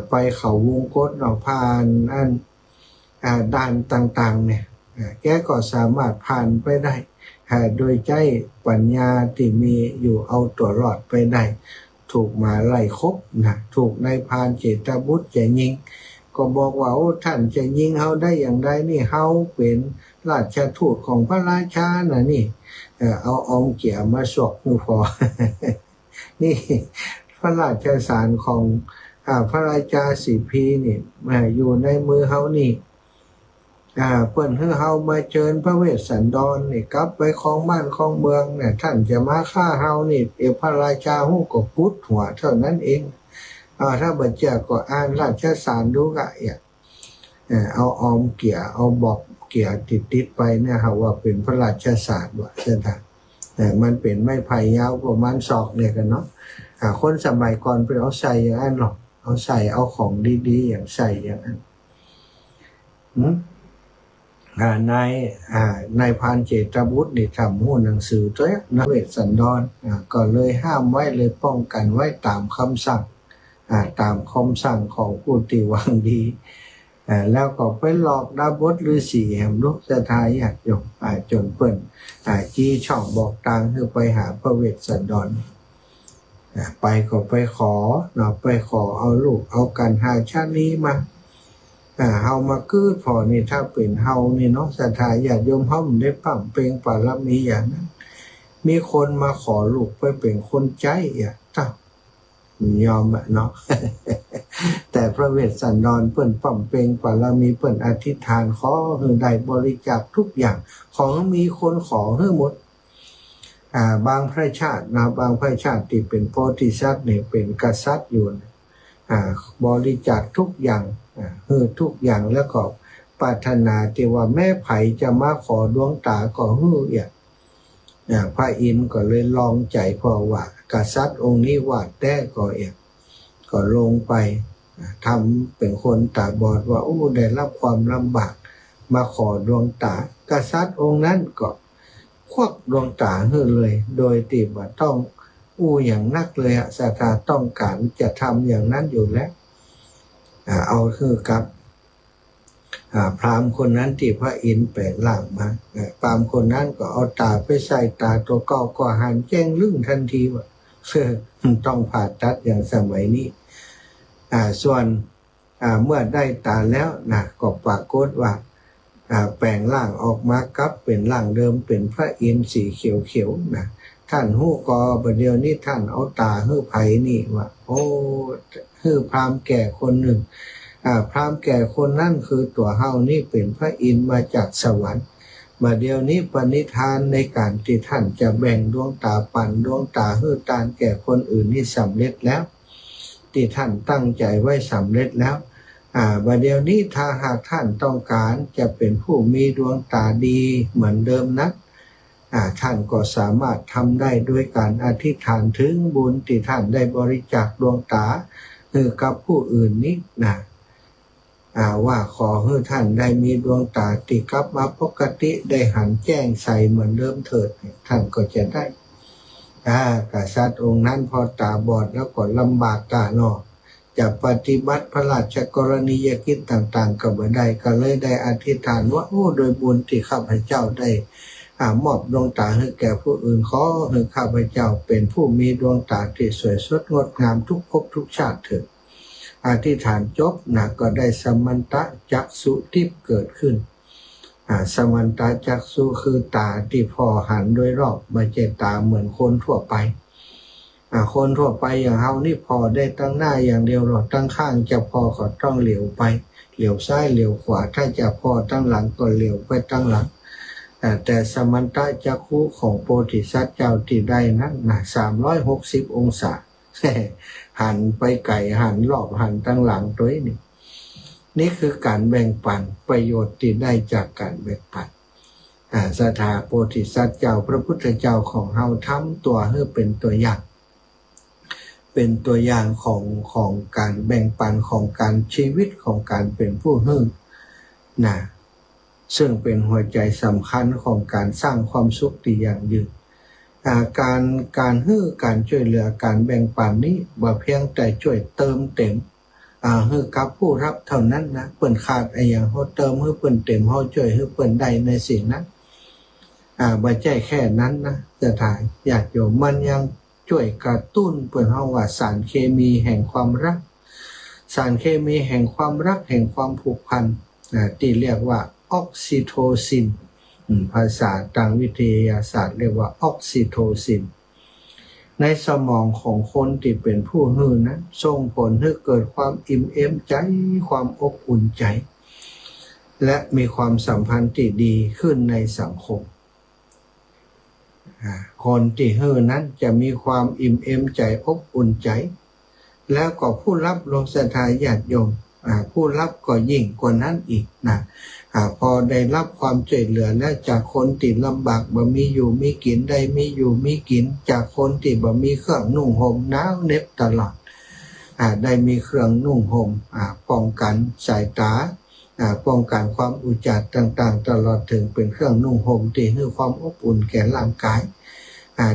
ไปเขาวงกฏผ่านด่านต่างๆเนี่ยแกก็สามารถผ่านไปได้โดยใจปัญญาที่มีอยู่เอาตัวรอดไปได้ถูกมาไล่คบถูกนายพรานเจตบุตรจะยิงก็บอกว่าท่านจะยิงเฮาได้อย่างไรนี่เฮาเป็นราชทูตของพระราชานะนี่เอาองเกี่ยมาสวกมือพอ นี่พระราชสารของพระราชาสีพีนี่อยู่ในมือเฮานี่เปิ้นให้เฮามาเชิญพระเวสสันดรนี่กลับไปของบ้านของเมืองเนี่ยท่านจะมาฆ่าเฮานี่พระราชาฮู้ก็พุดหัวเท่านั้นเองถ้าบัดเจ้าก็อ่านราชสารดูกะเอาออมเกี่ยเอาบอกเกี่ยติดไปเนี่ยว่าเป็นพระราชสารว่าเช่นนั้นมันเป็นไม้ไผ่ยาวประมาณศอกเนี่ยกันเนาะคนสมัยก่อนไปเอาใส่อย่างนั้นหรอกเอาใส่เอาของดีๆอย่างใส่อย่างนั้นนายพรานเจตบุตรนี่ทำหู้หนังสือตัวพระเวสสันดรก็เลยห้ามไว้เลยป้องกันไว้ตามคำสั่งตามคำสั่งของผู้ที่หวังดีแล้วก็ไปหลอกดาบดฤาษีแห่งลูกสะทายญาติโยมจนเปิ้นจี้ช่องบอกทางคือไปหาพระเวสสันดรไปก็ไปขอเอาลูกเอากันหาชาลีมาเฮามากืดพอนี่ถ้าเป็นเฮานี่เนาะสะทายญาติโยมเฮาได้ปั้มเปงปารมีอย่างนั้น มีคนมาขอลูกไปเป็นคนใจอ่ะถ้ายอมอะเนาะ แต่พระเวสสันดรเปิ้นป้อมเปงปารมีเปิ้นอธิษฐานขอให้ได้บริจาคทุกอย่างของมีคนขอให้หมดบางพระชาตินะบางพระชาติที่เป็นโพธิสัตว์เนี่ยเป็นกษัตริย์อยู่บริจาคทุกอย่างให้ทุกอย่างแล้วก็ปรารถนาที่ว่าแม่ไผจะมาขอดวงตาก็ให้อย่างพระอินทร์ก็เลยลองใจพอว่ากษัตริย์องค์นี้ว่าแต่ก็ลงไปทำเป็นคนตาบอดว่าได้รับความลำบากมาขอดวงตากษัตริย์องค์นั้นก็ควักดวงตาให้เลยโดยที่ว่าต้องอย่างนักเลยศรัทธาต้องการจะทำอย่างนั้นอยู่แล้วเอาคือกับพราหมณ์คนนั้นที่พระอินทร์แปลงร่างมาพราหมณ์คนนั้นก็เอาตาไปใส่ตาตัวเก่าก็หันแจ้งลึ่งทันทีว่าต้องผ่าตัดอย่างสมัยนี้ส่วนเมื่อได้ตาแล้วนะก็ปรากฏว่าแปลงร่างออกมากลับเป็นร่างเดิมเป็นพระอินทร์สีเขียวๆนะท่านฮู้กอประเดี๋ยวนี้ท่านเอาตาฮื้อไผนี่ว่าฮื้อพราหมณ์แก่คนหนึ่งพราหมณ์แก่คนนั่นคือตัวเฮานี่เป็นพระอินทร์มาจากสวรรค์มาเดี๋ยวนี้ปณิธานในการที่ท่านจะแบ่งดวงตาปันดวงตาฮื้อตานแก่คนอื่นนี่สำเร็จแล้วที่ท่านตั้งใจไว้สำเร็จแล้วบัดเดี๋ยวนี้ถ้าหากท่านต้องการจะเป็นผู้มีดวงตาดีเหมือนเดิมนะท่านก็สามารถทำได้ด้วยการอธิษฐานถึงบุญที่ท่านได้บริจาคดวงตากับผู้อื่นนี้นะว่าขอให้ท่านได้มีดวงตาที่กลับมาปกติได้หันแจ้งใสเหมือนเดิมเถิดท่านก็จะได้กษัตริย์องค์นั้นพอตาบอดแล้วก็ลำบากกะเนาะจะปฏิบัติพระราชกรณียกิจต่างๆก็บ่ได้ก็เลยได้อธิษฐานว่าโดยบุญที่ข้าพเจ้าได้มอบดวงตาให้แก่ผู้อื่นขอให้ข้าพเจ้าเป็นผู้มีดวงตาที่สวยสดงดงามทุกภพทุกชาติเถิดอธิษฐานจบก็ได้สมันตจักษุทิพย์เกิดขึ้นสมันตจักษุคือตาที่พอหันโดยรอบไม่ใช่ตาเหมือนคนทั่วไปคนทั่วไปอย่างเฮานี่พอได้ตั้งหน้าอย่างเดียวหรอกตั้งข้างจะพอก็ต้องเหลียวไปเหลียวซ้ายเหลียวขวาถ้าจะพอตั้งหลังก็เหลียวไปตั้งหลังแต่สมันตจักขุของโพธิสัตว์เจ้าที่ได้นั้น360 องศาหันไปไกลหันรอบหันตั้งหลังตัวนี่คือการแบ่งปันประโยชน์ที่ได้จากการแบ่งปันสถาโพธิสัตว์เจ้าพระพุทธเจ้าของเฮาทำตัวให้เป็นตัวอย่างเป็นตัวอย่างของการแบ่งปันของการชีวิตของการเป็นผู้ให้ซึ่งเป็นหัวใจสำคัญของการสร้างความสุขที่ยั่งยืนการให้การช่วยเหลือการแบ่งปันนี้บ่เพียงแต่ช่วยเติมเต็มให้กับผู้รับเท่านั้นนะเปิ้นขาดอย่างเฮาเติมให้เปิ้นเต็มเฮาช่วยให้เปิ้นได้ในสิ่งนั้นบ่ใช่แค่นั้นนะจะถ่ายญาติโยมมันยังช่วยกระตุ้นเปิ้นเฮาว่าสารเคมีแห่งความรักสารเคมีแห่งความรักแห่งความผูกพันที่เรียกว่าออกซิโทซินภาษาทางวิทยาศาสตร์เรียกว่าออกซิโทซินในสมองของคนที่เป็นผู้ให้นั้นส่งผลให้เกิดความอิ่มเอมใจความอบอุ่นใจและมีความสัมพันธ์ที่ดีขึ้นในสังคมคนที่ให้นั้นจะมีความอิ่มเอมใจอบอุ่นใจแล้วก็ผู้รับลงศรัทธาญาติโยมผู้รับก็ยิ่งกว่านั้นอีกพอได้รับความช่วยเหลือแล้วจากคนที่ลำบากบ่มีอยู่มีกินได้มีอยู่มีกินจากคนที่บ่มีเครื่องนุ่งห่มหนาวเหน็บตลอดได้มีเครื่องนุ่งห่มป้องกันสายตาป้องกันความอุจจาระต่างๆตลอดถึงเป็นเครื่องนุ่งห่มที่ให้ความอบอุ่นแก่ร่างกาย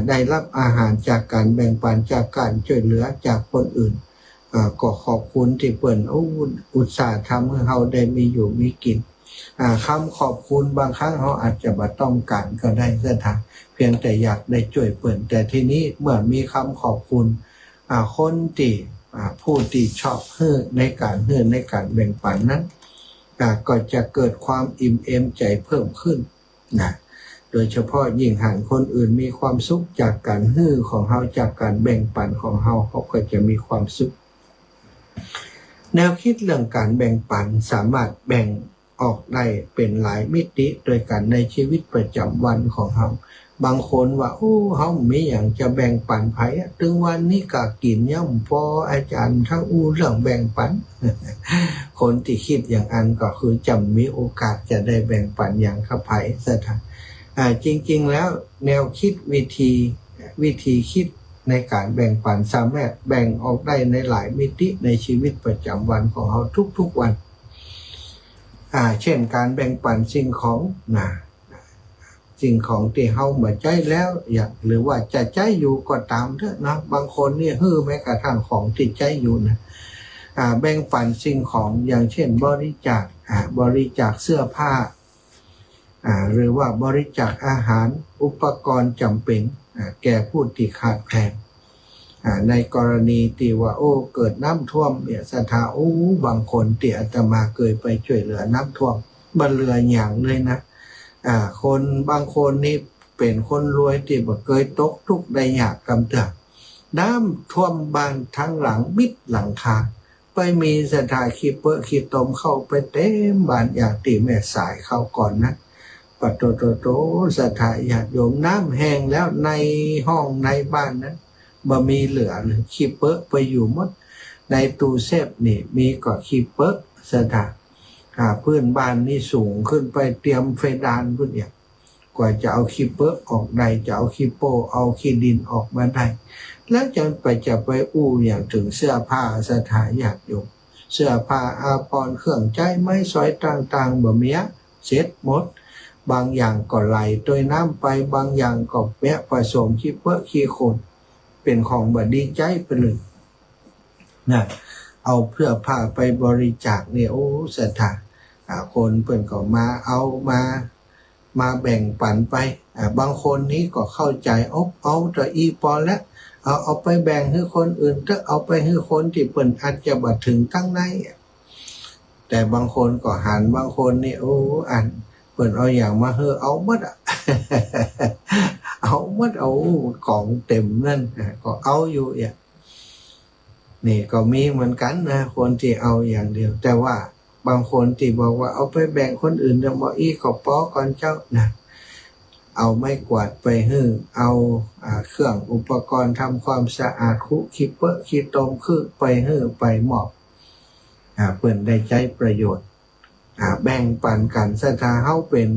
ได้รับอาหารจากการแบ่งปันจากการช่วยเหลือจากคนอื่นก็ขอบคุณที่เปิ้นอุตส่าห์ทำให้เราได้มีอยู่มีกินคำขอบคุณบางครั้งเราอาจจะบ่ต้องการก็ได้เส้นทางเพียงแต่อยากได้ช่วยเปิ้นแต่ทีนี้เมื่อมีคำขอบคุณคนที่ผู้ที่ชอบให้ในการให้ในการแบ่งปันนั้นก็จะเกิดความอิ่มเอมใจเพิ่มขึ้น โดยเฉพาะยิ่งหันคนอื่นมีความสุขจากการฮื้อของเฮาจากการแบ่งปันของเฮาเขาก็จะมีความสุขแนวคิดเรื่องการแบ่งปันสามารถแบ่งออกได้เป็นหลายมิติโดยการในชีวิตประจำวันของเฮาบางคนว่าโอ้เฮามีอย่างจะแบ่งปันไผถึงวันนี้ก็กินย่ำพออาจารย์ทั้งเรื่องแบ่งปัน คนที่คิดอย่างอันก็คือจำมีโอกาสจะได้แบ่งปันอย่างข้าไผสถานจริงๆแล้วแนวคิดวิธีคิดในการแบ่งปันสามารถแบ่งออกได้ในหลายมิติในชีวิตประจำวันของเราทุกๆวันเช่นการแบ่งปันสิ่งของสิ่งของที่เฮามาใจแล้วหรือว่าจะใจอยู่ก็ตามเถอะนะบางคนเนี่ยฮื้อแม้กระทั่งของที่ใจอยู่นะแบ่งปันสิ่งของอย่างเช่นบริจาคเสื้อผ้าหรือว่าบริจาคอาหารอุปกรณ์จำเป็นแก่ผู้ที่ขาดแคลนในกรณีที่ว่าเกิดน้ำท่วมเนี่ยสถาบางคนที่อาตมาเคยไปช่วยเหลือน้ำท่วมบ่เหลืออย่างเลยนะคนบางคนนี่เป็นคนรวยที่บ่เคยตกทุกข์ได้ยากกำเตือน้ำท่วมบ้านทั้งหลังมิดหลังคาไปมีสถาขี้เปอะขี้ตมเข้าไปเต็มบ้านอย่างที่แม่สายเข้าก่อนนะปัดโตสถาญาติโยมน้ำแห้งแล้วในห้องในบ้านนั้นบ่มีเหลือเลยขี้เปอะไปอยู่หมดในตู้เซฟนี่มีก็ขี้เปอะสถาพื้นบ้านนี่สูงขึ้นไปเตรียมเฟดานพุ่นเนี่ยกว่าจะเอาขี้เปอะออกได้จะเอาขี้โปเอาขี้ดินออกมาได้แล้วจะไปอย่างถึงเสื้อผ้าสถาญาติโยมเสื้อผ้าอาภรณ์เครื่องใช้ไม้สอยต่างๆบ่มีเสร็จหมดบางอย่างก็ไหลโดยน้ำไปบางอย่างก็แปะผสมขี้เปอะขี้โคลนเป็นของบ่ดีใจไปเลยนะเอาเสื้อผ้าไปบริจาคเนี่ยศรัทธาคนเพิ่นก็มาเอามาแบ่งปันไปบางคนนี้ก็เข้าใจเอาแต่อีปอแล้วเอาไปแบ่งให้คนอื่นถ้าเอาไปให้คนที่เพิ่นอาจจะบ่ถึงตั้งในแต่บางคนก็หันบางคนนี่อันเพิ่นเอาอย่างมาเอาหมดเอาหมดเอาของเต็มนั่นก็เอาอยู่นี่ก็มีเหมือนกันนะคนที่เอาอย่างเดียวแต่ว่าบางคนที่บอกว่าเอาไปแบ่งคนอื่นจะบอกขอป้อก่อนเจ้านะเอาไม้กวาดไปเอาเครื่องอุปกรณ์ทำความสะอาดคุขี้เปอะขี้ตมคือไปไปหมอบเพิ่นได้ใช้ประโยชน์แบ่งปันกันศรัทธาเฮาเป็น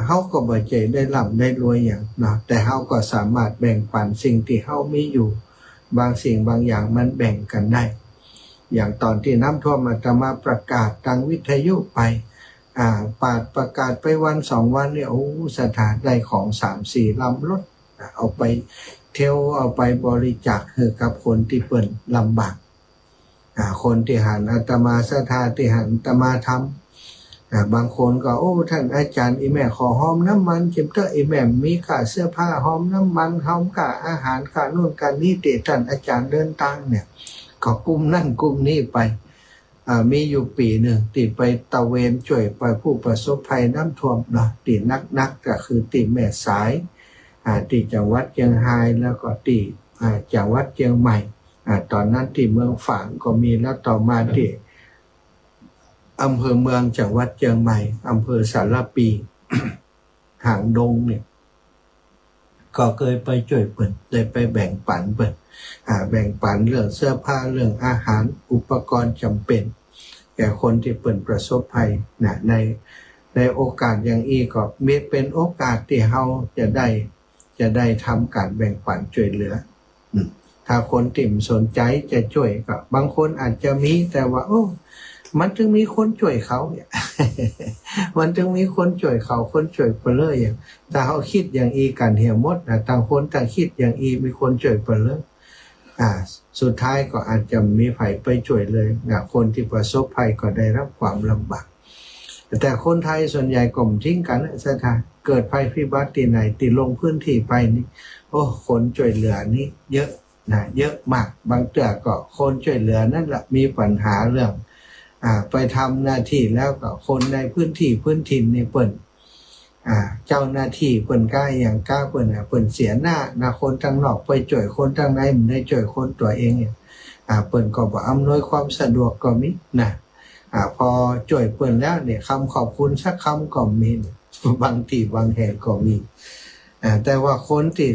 เฮาก็บ่ใจได้ร่ำได้รวยอย่างนะแต่เฮาก็สามารถแบ่งปันสิ่งที่เฮามีอยู่บางสิ่งบางอย่างมันแบ่งกันได้อย่างตอนที่น้ำท่วมอาตมาประกาศทางวิทยุไปประกาศไปวัน2วันเนี่ยสถานได้ของ 3-4 ลำรถเอาไปเที่ยวเอาไปบริจาคให้กับคนที่เปิ้นลำบากคนที่หันอาตมาศรัทธาที่หันอาตมาทำบางคนก็ท่านอาจารย์อีแม่ขอหอมน้ำมันเก็บเถอะอีแม่มีค่าเสื้อผ้าหอมน้ำมันหอมค่าอาหารค่านู่นค่านี่ที่ท่านอาจารย์เดินทางเนี่ยก็กลุ่มนั่นกลุ่มนี้ไปมีอยู่ปีหนึ่งติดไปตะเวนช่วยไปผู้ประสบภัยน้ำท่วมนะติดนักก็คือติดแม่สายติดจังหวัดเชียงรายแล้วก็ติดจังหวัดเชียงใหม่ตอนนั้นที่เมืองฝางก็มีแล้วต่อมาที่อำเภอเมืองจังหวัดเชียงใหม่อำเภอสารปี หางดงเนี่ยก็เคยไปช่วยเปิดเลยไปแบ่งปันเปิดแบ่งปันเรื่องเสื้อผ้าเรื่องอาหารอุปกรณ์จำเป็นแก่คนที่เปิดประสบภัยนะในโอกาสอย่างอีก็มีเป็นโอกาสที่เราจะได้ทำการแบ่งปันช่วยเหลือถ้าคนติ่มสนใจจะช่วยก็บางคนอาจจะมีแต่ว่ามันจึงมีคนช่วยเขาเนี่ย มันจึงมีคนช่วยเขาคนช่วยไปเลยอย่างถ้าเขาคิดอย่างอีกันเหี่ยวหมดนะต่างคนต่างคิดอย่างอีมีคนช่วยไปเลยสุดท้ายก็อาจจะมีภัยไปช่วยเลยนะคนที่ประสบภัยก็ได้รับความลำบากแต่คนไทยส่วนใหญ่ก็ทิ้งกันสถานเกิดภัยพิบัติที่ไหนที่ลงพื้นที่ไปนี่คนช่วยเหลือนี่เยอะนะเยอะมากบางเทื่อก็คนช่วยเหลือนั่นแหละมีปัญหาเรื่องไปทำหน้าที่แล้วก็คนในพื้นที่ในเปิ้น เจ้าหน้าที่เปิ่นกล้าอย่างกล้าเปิ่นเปิ่นเสียหน้าคนทางนอกไปจ่วยคนทางในมันได้จ่วยคนตัวเองเนี่ยเปิ่นก็บ่อำนวยความสะดวกก็มีนะพอจ่วยเปิ่นแล้วเนี่ยคำขอบคุณสักคำก็มีบางทีบางแห่งก็มีแต่ว่าคนที่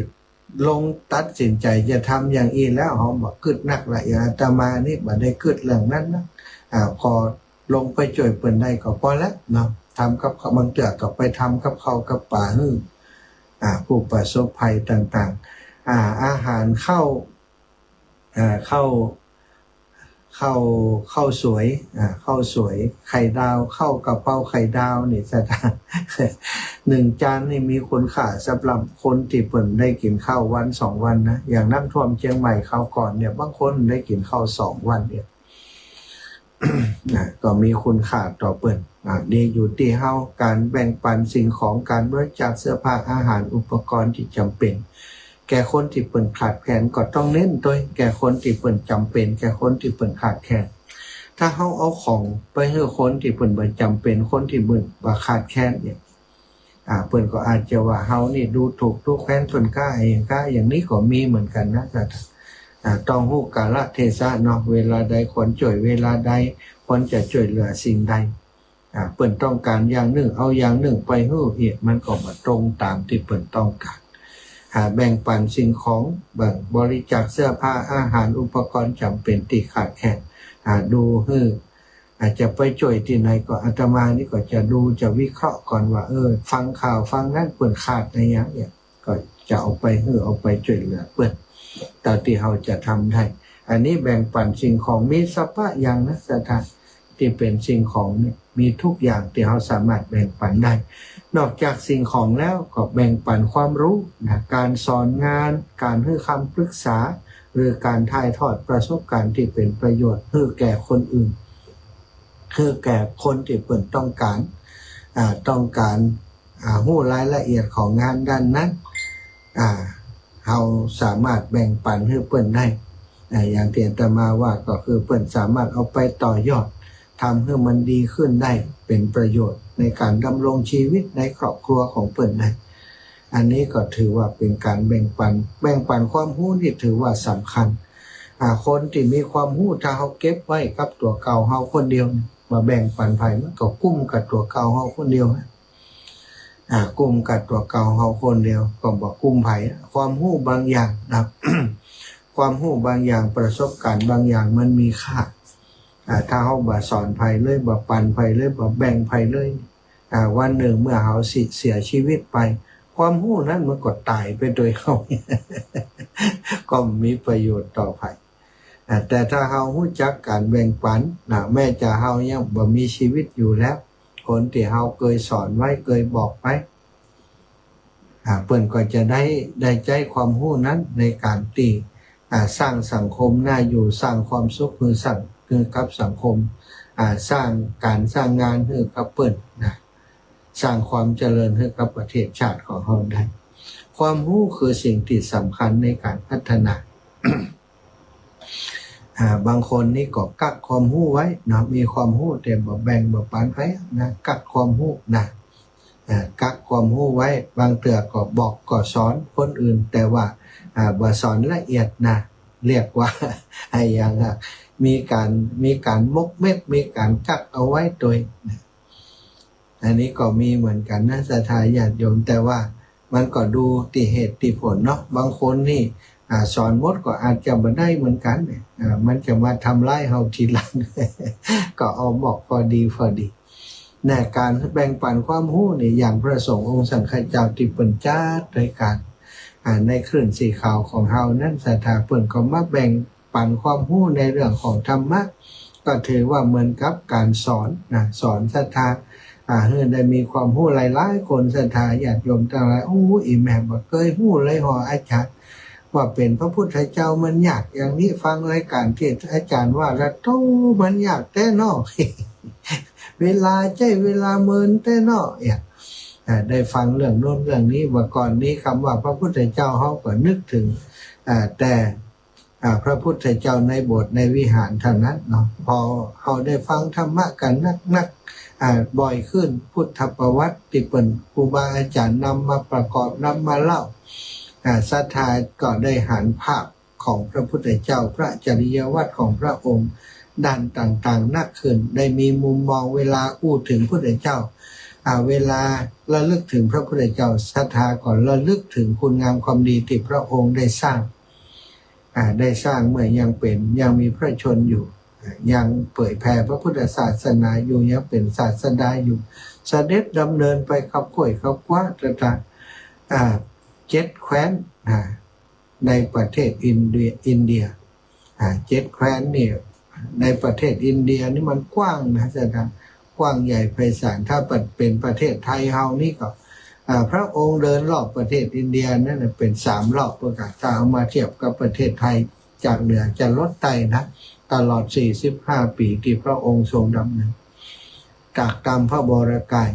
ลงตัดสินใจจะทำอย่างอีแล้วเขาบอกกึดนักละอย่างอาตมานี่บ่ได้กึดเรื่องนั้นนะพอลงไปจ่วยเปิ่นได้ก็พอแล้วเนาะทำกับเขาบางเตือก็ไปทำกับเขากับป่าหื้อผู้ประสบภัยต่างๆอาหารเข้าสวยข้าวสวยไข่ดาวข้าวกะเพราไข่ดาวนี่สถาน1 จานนี่มีคุณค่าสำหรับคนที่เปิ่นได้กินข้าววัน2 วันนะอย่างน้ำท่วมเชียงใหม่คราวก่อนเนี่ยบางคนได้กินข้าว2 วันเนี่ย ก็มีคุณค่าต่อเปิ่นดีอยู่ที่เฮาการแบ่งปันสิ่งของการบริจาคเสื้อผ้าอาหารอุปกรณ์ที่จำเป็นแก่คนที่เปิ่นขาดแคลนก็ต้องเน้นด้วยแก่คนที่เปิ่นจำเป็นแก่คนที่เปิ่นขาดแคลนถ้าเฮาเอาของไปให้คนที่เปิ่นบ่จำเป็นคนที่เปิ่นบ่ขาดแคลนเนี่ยเปิ่นก็อาจจะว่าเฮานี่ดูถูกดูแคลนเปิ่นกล้าอย่างนี้ก็มีเหมือนกันนะจ๊ะต้องฮู้กาลเทศะเนาะเวลาใดควรช่วยเวลาใดควรจะช่วยเหลือสิ่งใดเปิ่นต้องการอย่างหนึ่งเอาอย่างหนึ่งไปฮู้เหตุมันก็บ่ตรงตามที่เปิ่นต้องการแบ่งปันสิ่งของบริจาคเสื้อผ้าอาหารอุปกรณ์จำเป็นที่ขาดแคลนดูอาจจะไปช่วยที่ไหนก็อาตมานี่ก็จะดูจะวิเคราะห์ก่อนว่าฟังข่าวฟังนั้นเปิ่นขาดในอย่างเนี่ยก็จะเอาไปเอาไปช่วยเหลือเปิ่นแต่ที่เราจะทำได้อันนี้แบ่งปันสิ่งของมีสัพพะอย่างนะสถานที่เป็นสิ่งของเนี่ยมีทุกอย่างที่เราสามารถแบ่งปันได้นอกจากสิ่งของแล้วก็แบ่งปันความรู้นะการสอนงานการให้คำปรึกษาหรือการถ่ายทอดประสบการณ์ที่เป็นประโยชน์ให้แก่คนอื่นให้แก่คนที่เปิ่นต้องการรู้รายละเอียดของงานด้านนั้นเราสามารถแบ่งปันให้เปิ่นได้อย่างที่อาตมาว่าก็คือเปิ่นสามารถเอาไปต่อยอดทำให้มันดีขึ้นได้เป็นประโยชน์ในการดำรงชีวิตในครอบครัวของเปิ่นได้อันนี้ก็ถือว่าเป็นการแบ่งปันความรู้ที่ถือว่าสำคัญคนที่มีความรู้ถ้าเขาเก็บไว้กับตัวเก่าเขาคนเดียวมาแบ่งปันไผมันก็กุ้มกับตัวเก่าเขาคนเดียวกุ้มกับตัวเก่าเขาคนเดียวก็บอกกุ้มไผความรู้บางอย่างนะ ความรู้บางอย่างประสบการณ์บางอย่างมันมีค่าถ้าเขาบ่สอนไผเลยบ่ปันไผเลยบ่แบ่งไผเลยวันหนึ่งเมื่อเขาเสียชีวิตไปความรู้นั้นมันก็ตายไปโดยเขา ก็มีประโยชน์ต่อไผแต่ถ้าเขารู้จักการแบ่งปันแม้จะเขายังบ่มีชีวิตอยู่แล้วคนที่เขาเคยสอนไว้เคยบอกไว้เพิ่นก็จะได้ใจความรู้นั้นในการที่สร้างสังคมน่าอยู่สร้างความสุขคือกับสังคมสร้างงานให้กับเพิ่นสร้างความเจริญให้กับประเทศชาติของเราได้ความรู้คือสิ่งที่สำคัญในการพัฒนา บางคนนี่ก็กักความรู้ไว้นะมีความรู้แต่บ่แบ่งบ่ปันไผนะกักความรู้นะกักความรู้ไว้บางเตือก็บอกก็สอนคนอื่นแต่ว่าบ่สอนละเอียดนะเรียกว่าอย่างมีการมกเม็ดมีการกักเอาไว้โดยอันนี้ก็มีเหมือนกันนะศรัทธาญาติโยมแต่ว่ามันก็ดูที่เหตุที่ผลเนาะบางคนนี่สอนหมดก็อาจจะบ่ได้เหมือนกันมันจะมาทำร้ายเฮาทีหลัง ก็เอาบอกพอดีในการแบ่งปันความรู้นี่อย่างพระสงฆ์องค์สังฆเจ้าที่เปิ้นจัดรายการในคลื่นสีขาวของเฮานั้นศรัทธาเปิ้นก็มาแบ่งปันความรู้ในเรื่องของธรรมะก็ถือว่าเหมือนกับการสอนสอนศรัทธาให้ได้มีความรู้หลายๆคนศรัทธาญาติโยมทั้งหลายอีแม่บ่เคยรู้เลยหออาจารย์ว่าเป็นพระพุทธเจ้ามันยากอย่างนี้ฟังรายการที่อาจารย์ว่าแล้วโตมันยากแต่นอ เวลาเมินแต่นอได้ฟังเรื่องโน้นเรื่องนี้ว่าก่อนนี้คำว่าพระพุทธเจ้าเขาก็นึกถึงแต่ พระพุทธเจ้าในโบสถ์ในวิหารเท่านั้นเนาะพอเขาได้ฟังธรรมะกันนักบ่อยขึ้นพุทธประวัติที่เป็นครูบาอาจารย์นำมาประกอบนำมาเล่าศรัทธาก็ได้หันภาพของพระพุทธเจ้าพระจริยวัตรของพระองค์ด้านต่างๆนักขึ้นได้มีมุมมองเวลาอู้ถึงพระพุทธเจ้าเวลาระลึกถึงพระพุทธเจ้าศรัทธาก่อนระลึกถึงคุณงามความดีที่พระองค์ได้สร้างเมื่อยังมีพระชนอยู่ยังเผยแผ่พระพุทธศาสนาอยู่ยังเป็นศาสดาอยู่เสด็จดำเนินไปขับข่อยขับคว้าต่าง7 แคว้นในประเทศอินเดีย7 แคว้นนี่ในประเทศอินเดียนี่มันกว้างนะจ๊ะกว้างใหญ่ไพศาลถ้าเป็นประเทศไทยเฮานี่ก็พระองค์เดินรอบประเทศอินเดียนั่นเป็น3 รอบประกาศถ้าเอามาเทียบกับประเทศไทยจากเหนือจะลดไต่นะตลอด45 ปีที่พระองค์ทรงดำเนินจากตามพระบรกาย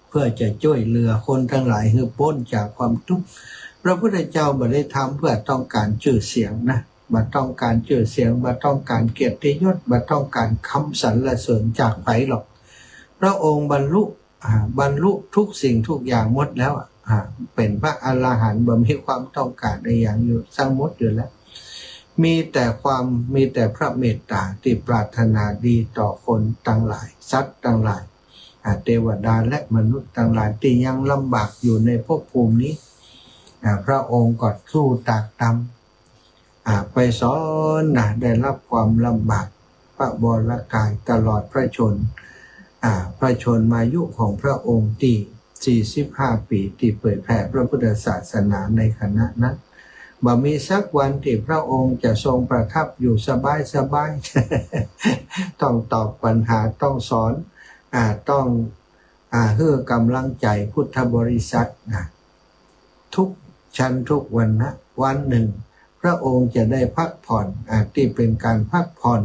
เพื่อจะช่วยเหลือคนทั้งหลายให้พ้นจากความทุกข์พระพุทธเจ้าไม่ได้ทำเพื่อต้องการชื่อเสียงนะมาต้องการชื่อเสียงมาต้องการเกียรติยศมาต้องการคำสรรเสริญจากไผหรอกพระองค์บรรลุทุกสิ่งทุกอย่างหมดแล้วเป็นพระอรหันต์บ่มีความต้องการในอย่างอยู่สร้างหมดอยู่แล้วมีแต่พระเมตตาที่ปรารถนาดีต่อคนทั้งหลายสัตว์ทั้งหลายเทวดาและมนุษย์ทั้งหลายที่ยังลำบากอยู่ในภพภูมินี้พระองค์ก็สู้ตากตำไปสอนได้รับความลำบากพระบรกายตลอดพระชนมายุของพระองค์ที่45 ปีที่เผยแผ่พระพุทธศาสนาในขณะนั้นบ่มีสักวันที่พระองค์จะทรงประทับอยู่สบายต้องตอบปัญหาต้องสอนต้องให้กำลังใจพุทธบริษัททุกชั้นทุกวันนะวันหนึ่งพระองค์จะได้พักผ่อนที่เป็นการพักผ่อน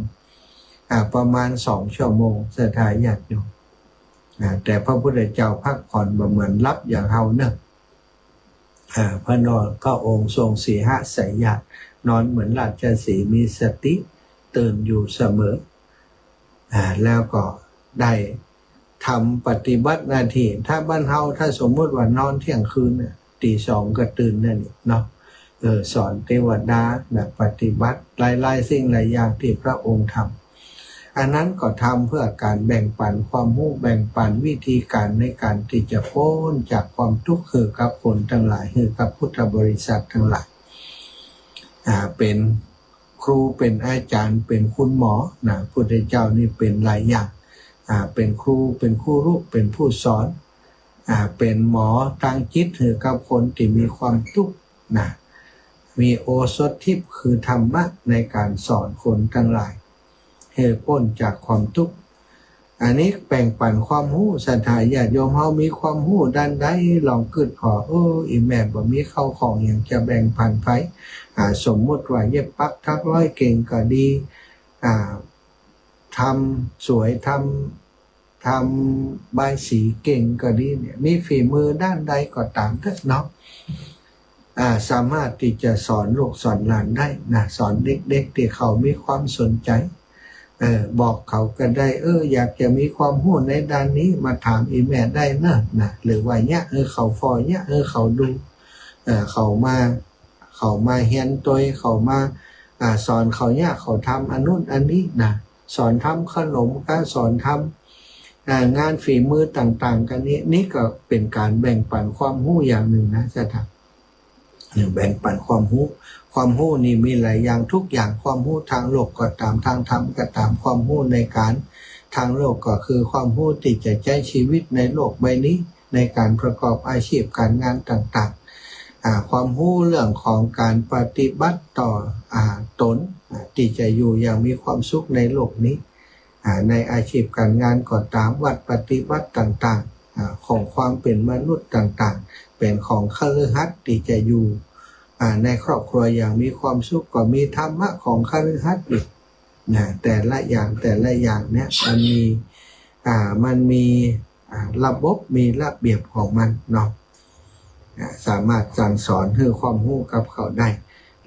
ประมาณ2 ชั่วโมงศรัทธาญาติโยมแต่พระพุทธเจ้าพักผ่อนบ่เหมือนรับอย่างเฮาเนอะพระนอนก็องค์ทรงสีหสายญาตินอนเหมือนราชสีห์มีสติตื่นอยู่เสมอแล้วก็ได้ทำปฏิบัติหน้าที่ถ้าบ้านเฮาถ้าสมมติว่านอนเที่ยงคืนเนี่ยตี 2ก็ตื่นนั่นเนาะสอนเทวดาแบบปฏิบัติหลายสิ่งหลายอย่างที่พระองค์ทำอันนั้นก็ทำเพื่อการแบ่งปันความรู้แบ่งปันวิธีการในการที่จะพ้นจากความทุกข์คือกับคนทั้งหลายคือกับพุทธบริษัททั้งหลายเป็นครูเป็นอาจารย์เป็นคุณหมอพุทธเจ้านี่เป็นหลายอย่างเป็นครูเป็นครูรู้เป็นผู้สอนเป็นหมอทางจิตคือกับคนที่มีความทุกข์มีโอสถทิพย์คือธรรมะในการสอนคนทั้งหลายให้พ้นจากความทุกข์อันนี้แบ่งปันความรู้ศรัทธาญาติโยมเฮามีความรู้ด้านใดลองคิดพออีแม่บ่มีเข้าของอย่างจะแบ่งปันไปสมมุติว่าเย็บปักถักร้อยเก่งก็ดีทำสวยทำใบสีเก่งก็ดีเนี่ยมีฝีมือด้านใดก็ตามเถอะเนาะสามารถที่จะสอนลูกสอนหลานได้สอนเด็กๆที่เขามีความสนใจบอกเขาก็ได้อยากจะมีความรู้ในด้านนี้มาถามอีแม่ได้นะหรือว่าเนี่ยเขาฟอเนี่ยเขาดูเขามาเฮียนตัวเขามาสอนเขาเนี่ยเขาทำอันนู้นอันนี้สอนทำขนมก็สอนทำงานฝีมือต่างๆกันนี่ก็เป็นการแบ่งปันความรู้อย่างหนึ่งนะจ๊ะแบ่งปันความรู้นี่มีหลายอย่างทุกอย่างความรู้ทางโลกก็ตามทางธรรมก็ตามความรู้ในการทางโลกก็คือความรู้ที่จะใช้ชีวิตในโลกใบนี้ในการประกอบอาชีพการงานต่างๆความรู้เรื่องของการปฏิบัติต่อตนที่จะอยู่อย่างมีความสุขในโลกนี้ในอาชีพการงานก็ตามวัดปฏิบัติต่างๆของความเป็นมนุษย์ต่างๆเป็นของคฤหัสถ์ที่จะอยู่ในครอบครัวอย่างมีความสุขก็มีธรรมะของคฤหัสถ์อีกแต่ละอย่างเนี่ยมันมีระบบมีระเบียบของมันเนาะสามารถสั่งสอนให้ความรู้กับเขาได้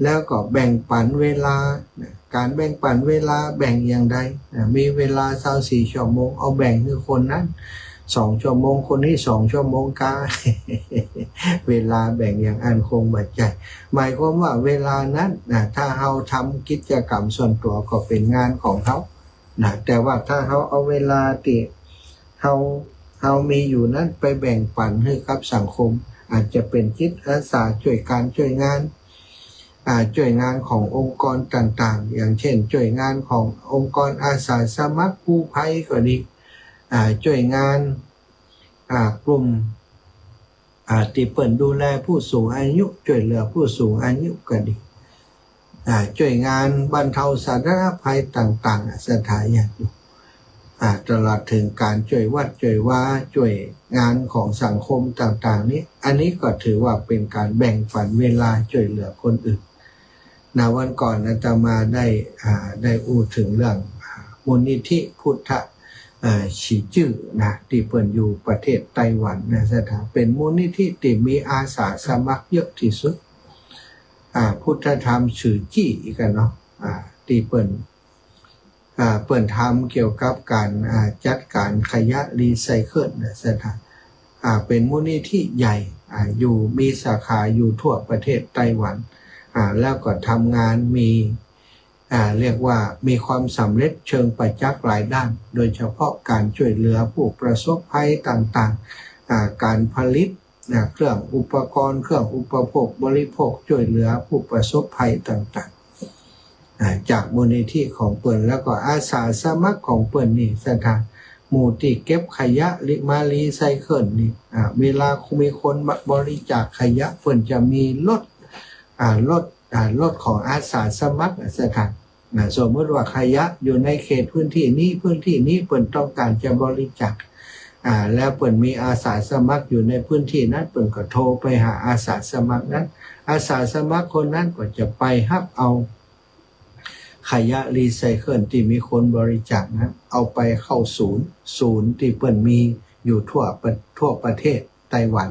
แล้วก็แบ่งปันเวลาการแบ่งปันเวลาแบ่งอย่างใดมีเวลา24ชั่วโมงเอาแบ่งคือคนนั้น2ชั่วโมงคนนี้2ชั่วโมงกา เวลาแบ่งอย่างอันคงบัดใจหมายความว่าเวลานั้นถ้าเราทำกิจกรรมส่วนตัวก็เป็นงานของเขาแต่ว่าถ้าเขาเอาเวลาที่เขามีอยู่นั้นไปแบ่งปันให้กับสังคมอาจจะเป็นจิตอาสาช่วยการช่วยงานขององค์กรต่างๆอย่างเช่นช่วยงานขององค์กรอาสาสมัครกู้ภัยก็ดีช่วยงานกลุ่มที่เปิดดูแลผู้สูงอายุช่วยเหลือผู้สูงอายุก็ดีช่วยงานบรรเทาสาธารณภัยต่างๆสถานอย่างอยู่ตลอดถึงการช่วยวัดช่วยว่าช่วยงานของสังคมต่างๆนี้อันนี้ก็ถือว่าเป็นการแบ่งปันเวลาช่วยเหลือคนอื่นวันก่อนอาตมาได้พูดถึงเรื่องมูลนิธิพุทธฉีจื่อที่เปิดอยู่ประเทศไต้หวันสถานเป็นมูลนิธิที่มีอาสาสมัครเยอะที่สุดพุทธธรรมฉือจี้กันเนาะที่เปิดทำเกี่ยวกับการจัดการขยะรีไซเคิลสถานเป็นมูลนิธิใหญ่อยู่มีสาขาอยู่ทั่วประเทศไต้หวันแล้วก็ทำงานเรียกว่ามีความสำเร็จเชิงประจักษ์หลายด้านโดยเฉพาะการช่วยเหลือผู้ประสบภัยต่างๆการผลิตเครื่องอุปกรณ์เครื่องอุปโภคบริโภคช่วยเหลือผู้ประสบภัยต่างๆจากมูลนิธิของเปิ่นแล้วก็อาสาสมัครของเปิ่นนี่สถานหมู่ที่เก็บขยะมารีไซเคิลนี่เวลามีคนบริจาคขยะเปิ่นจะมีรถของอาสาสมัครสถานสมมติว่าขยะอยู่ในเขตพื้นที่นี้เปิ่นต้องการจะบริจาคแล้วเปิ่นมีอาสาสมัครอยู่ในพื้นที่นั้นเปิ่นก็โทรไปหาอาสาสมัครนั้นอาสาสมัครคนนั้นก็จะไปรับเอาขยะรีไซเคิลที่มีคนบริจาคนั้นเอาไปเข้าศูนย์ที่เปิ่นมีอยู่ทั่วประเทศไต้หวัน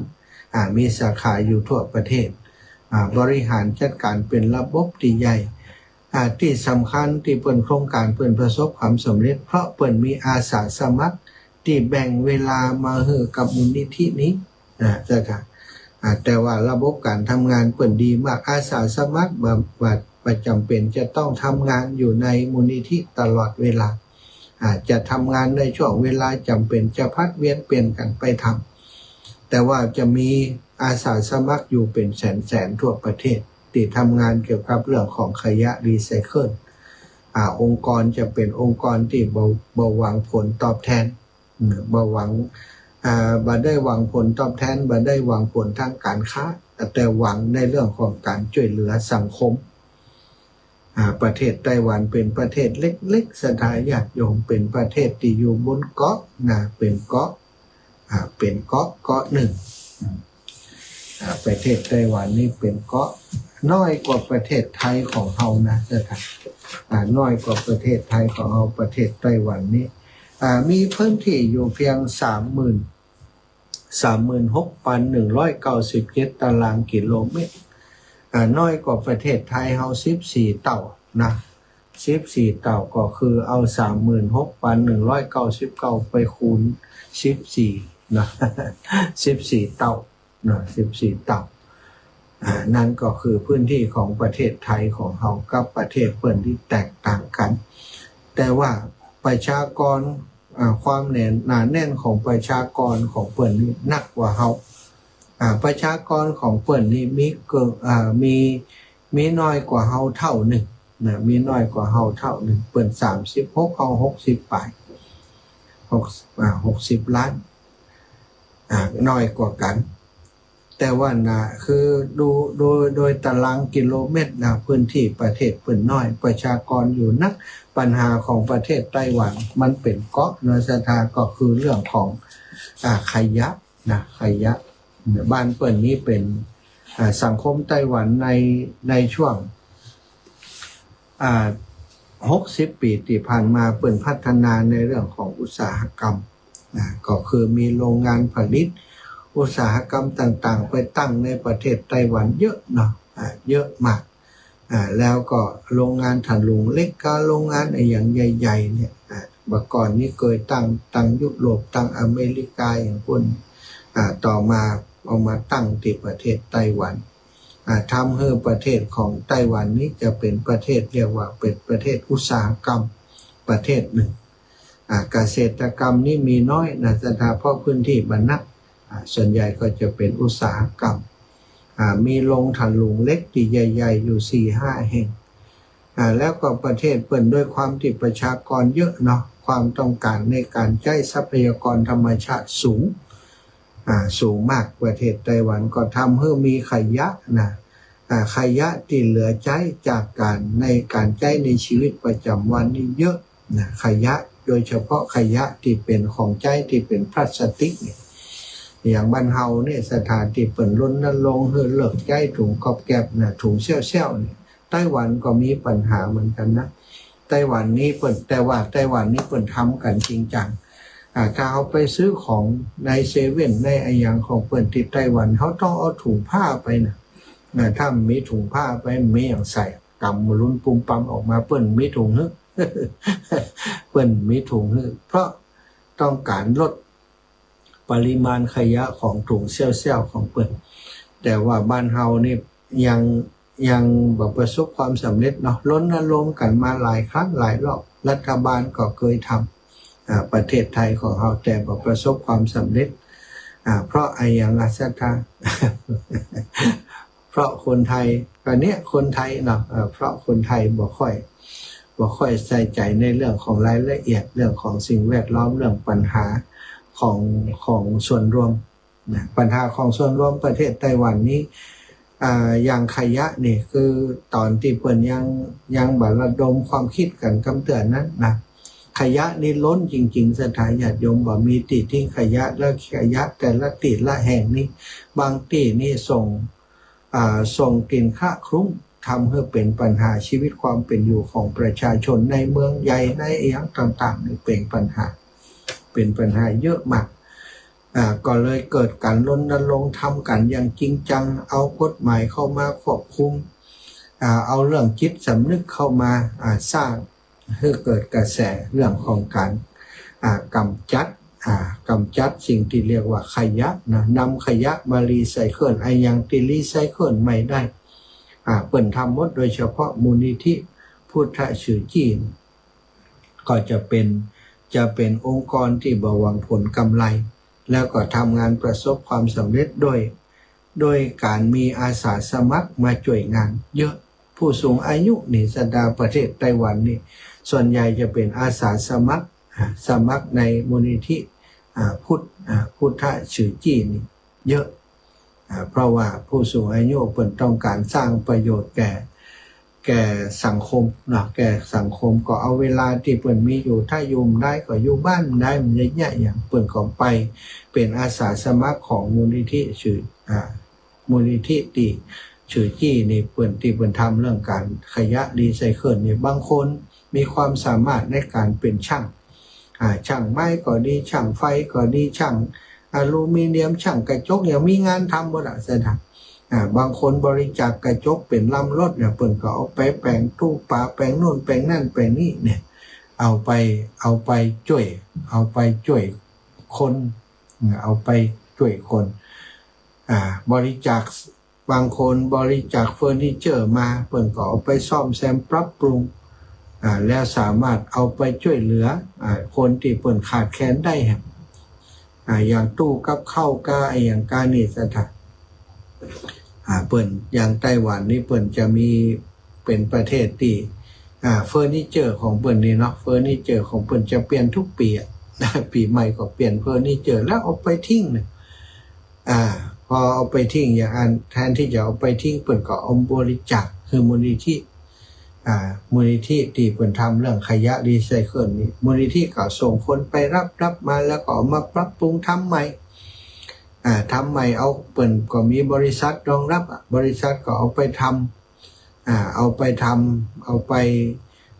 มีสาขาอยู่ทั่วประเทศบริหารจัดการเป็นระบบที่ใหญ่ที่สำคัญที่เปิ่นโครงการเปิ่นประสบความสำเร็จเพราะเปิ่นมีอาสาสมัครที่แบ่งเวลามาให้กับมูลนิธินี้แต่ว่าระบบการทำงานเปิ่นดีมากอาสาสมัครประจำเป็นจะต้องทำงานอยู่ในมูลนิธิตลอดเวลาจะทำงานในช่วงเวลาจำเป็นจะพัดเวียนเปลี่ยนกันไปทำแต่ว่าจะมีอาสาสมัครอยู่เป็นแสนทั่วประเทศที่ทำงานเกี่ยวกับเรื่องของขยะรีไซเคิลองค์กรจะเป็นองค์กรที่บ่หวังผลตอบแทนบ่หวังบ่ได้หวังผลตอบแทนบ่ได้หวังผลทางการค้าแต่หวังในเรื่องของการช่วยเหลือสังคมประเทศไต้หวันเป็นประเทศเล็กๆสถานญาติโยมเป็นประเทศที่อยู่บนเกาะเป็นเกาะหนึ่งประเทศไต้หวันนี่เป็นเกาะน้อยกว่าประเทศไทยของเรานะสถานน้อยกว่าประเทศไทยของเราประเทศไต้หวันนี่มีพื้นที่อยู่เพียง 36,197 ตารางกิโลเมตรน้อยกว่าประเทศไทยเรา14เท่านะ14เท่าก็คือเอา 36,199 ไปคูณ14นะ14เท่านะ14เท่านั่นก็คือพื้นที่ของประเทศไทยของเรากับประเทศเพิ่นที่แตกต่างกันแต่ว่าประชากรความหนาแน่นของประชากรของเพิ่นนี่หนักกว่าเราประชากรของเพิ่นนี่มีน้อยกว่าเราเท่าหนึ่งนะมีน้อยกว่าเราเท่าหนึ่งเพิ่น36เอา60ปลาย60ล้านน้อยกว่ากันแต่ว่าคือโดยตารางกิโลเมตรพื้นที่ประเทศเพิ่นน้อยประชากรอยู่นักปัญหาของประเทศไต้หวันมันเป็นเกาะเนื้อสถานก็คือเรื่องของขยะขยะบ้านเปิ้นนี้เป็นสังคมไต้หวันในช่วง60 ปีที่ผ่านมาเปิ้นพัฒนาในเรื่องของอุตสาหกรรมก็คือมีโรงงานผลิตอุตสาหกรรมต่างๆไปตั้งในประเทศไต้หวันเยอะเนาะเยอะมาก แล้วก็โรงงานถ่านหลุงเล็กก็โรงงานอย่างใหญ่ๆเนี่ยเมื่อก่อนนี้เคยตั้งยุโรปตั้งอเมริกาอย่างพวกต่อมาเอามาตั้งที่ประเทศไต้หวันทำให้ประเทศของไต้หวันนี้จะเป็นประเทศเรียกว่าเป็นประเทศอุตสาหกรรมประเทศหนึ่งเกษตรกรรมนี่มีน้อยนะเฉพาะพื้นที่บรรณะส่วนใหญ่ก็จะเป็นอุตสาหกรรมมีโรงถ่านหลุงเล็กที่ใหญ่ๆอยู่ 4-5 แห่งแล้วก็ประเทศเปิดด้วยความที่ประชากรเยอะเนาะความต้องการในการใช้ทรัพยากรธรรมชาติสูงมากประเทศไต้หวันก็ทำให้มีขยะนะขยะที่เหลือใช้จากในการใช้ในชีวิตประจำวันนี่เยอะนะขยะโดยเฉพาะขยะที่เป็นของใช้ที่เป็นพลาสติกเนี่ยอย่างบ้านเฮาเนี่ยสถานที่เปิดรณรงค์ให้เลิกใช้ถุงกอบแกบนะถุงเซี่ยวๆเนี่ยไต้หวันก็มีปัญหาเหมือนกันนะไต้หวันนี้แต่ว่าไต้หวันนี้ทำกันจริงจังถ้าเขาไปซื้อของในเซเว่นในอย่างของเปิดที่ไต้หวันเขาต้องเอาถุงผ้าไปนะถ้ามีถุงผ้าไปไม่อย่างใส่กำมาลุ้นปุ่มปั๊มออกมาเปิ้นมีถุงฮึเปิ้นมีถุงฮึเพราะต้องการลดปริมาณขยะของถุงเซี่ยวๆของเปิ้นแต่ว่าบ้านเฮานี่ยังแบบประสบความสำเร็จเนาะรณรงค์กันมาหลายครั้งหลายรอบรัฐบาลก็เคยทำประเทศไทยของเราแต่แบบประสบความสำเร็จเพราะอย่างอาสตา เพราะคนไทยตอนนี้คนไทยเนาะเพราะคนไทยบ่ค่อยใส่ใจในเรื่องของรายละเอียดเรื่องของสิ่งแวดล้อมเรื่องปัญหาของส่วนรวมนะปัญหาของส่วนรวมประเทศไต้หวันนี้อย่างขยะนี่คือตอนที่เปิ้นยังบระดมความคิดกันกำเตือนนั้นนะขยะนี่ล้นจริงๆสถานญาติโยมบ่มีที่ทิ้งขยะแล้วขยะแต่ละที่ละแห่งนี้บางที่นี่ส่งกลิ่นคละคลุ้งทำให้เป็นปัญหาชีวิตความเป็นอยู่ของประชาชนในเมืองใหญ่ในอย่างต่างๆนี่เป็นปัญหาเยอะมากก็เลยเกิดการรณรงค์ทำกันอย่างจริงจังเอากฎหมายเข้ามาควบคุมเอาเรื่องจิตสำนึกเข้ามาสร้างให้เกิดกระแสเรื่องของการกำจัดสิ่งที่เรียกว่าขยะนะนำขยะมารีไซเคิลอย่างที่รีไซเคิลไม่ได้เปิ่นทำหมดโดยเฉพาะมูลนิธิพุทธชื่อจีนก็จะเป็นองค์กรที่บ่หวังผลกำไรแล้วก็ทำงานประสบความสำเร็จโดยการมีอาสาสมัครมาช่วยงานเยอะผู้สูงอายุนี่สดาประเทศไต้หวันนี่ส่วนใหญ่จะเป็นอาสาสมัครในมูลนิธิพุทธชื่อจีนนี่เยอะเพราะว่าผู้สูงอายุเพิ่นต้องการสร้างประโยชน์แก่สังคมนะแก่สังคมก็เอาเวลาที่เพิ่นมีอยู่ถ้าอยู่ได้ก็อยู่บ้านได้มันเยอะแยะอย่างเพิ่นก็ไปเป็นอาสาสมัครของมูลนิธิชื่อจี้นี่เพิ่นทำเรื่องการขยะรีไซเคิลนี่บางคนมีความสามารถในการเป็นช่างไม้ก็ดีช่างไฟก็ดีช่างอลูมิเนียมช่างกระจกอย่างมีงานทำบ่ล่ะสถานบางคนบริจาคกระจกเป็นลำรถเนี่ยเพิ่นก็เอาไปแปลงตู้ปลาแปลงโน่นแปลงนั่นแปลงนี่เนี่ยเอาไปช่วยคนเอาไปช่วยคนบริจาคบางคนบริจาคเฟอร์นิเจอร์มาเพิ่นก็เอาไปซ่อมแซมปรับปรุงแล้วสามารถเอาไปช่วยเหลือคนที่เพิ่นขาดแคลนได้ครับอย่างตู้กับข้าวกาอย่างการนี่สถานเปิ้นอย่างไต้หวันนี่เปิ้นจะมีเป็นประเทศที่เฟอร์นิเจอร์ของเปิ้นนี่เนาะเฟอร์นิเจอร์ของเปิ้นจะเปลี่ยนทุกปีปีใหม่ก็เปลี่ยนเฟอร์นิเจอร์แล้วเอาไปทิ้งเนี่ยพอเอาไปทิ้งอย่างอันแทนที่จะเอาไปทิ้งเปิ้นก็เอาบริจาคคือมูลนิธิที่เปิ้นทำเรื่องขยะรีไซเคิลนี่มูลนิธิก็ส่งคนไปรับมาแล้วก็เอามาปรับปรุงทำใหม่เอาเปิ้นก็มีบริษัทรองรับบริษัทก็เอาไปทำเอาไป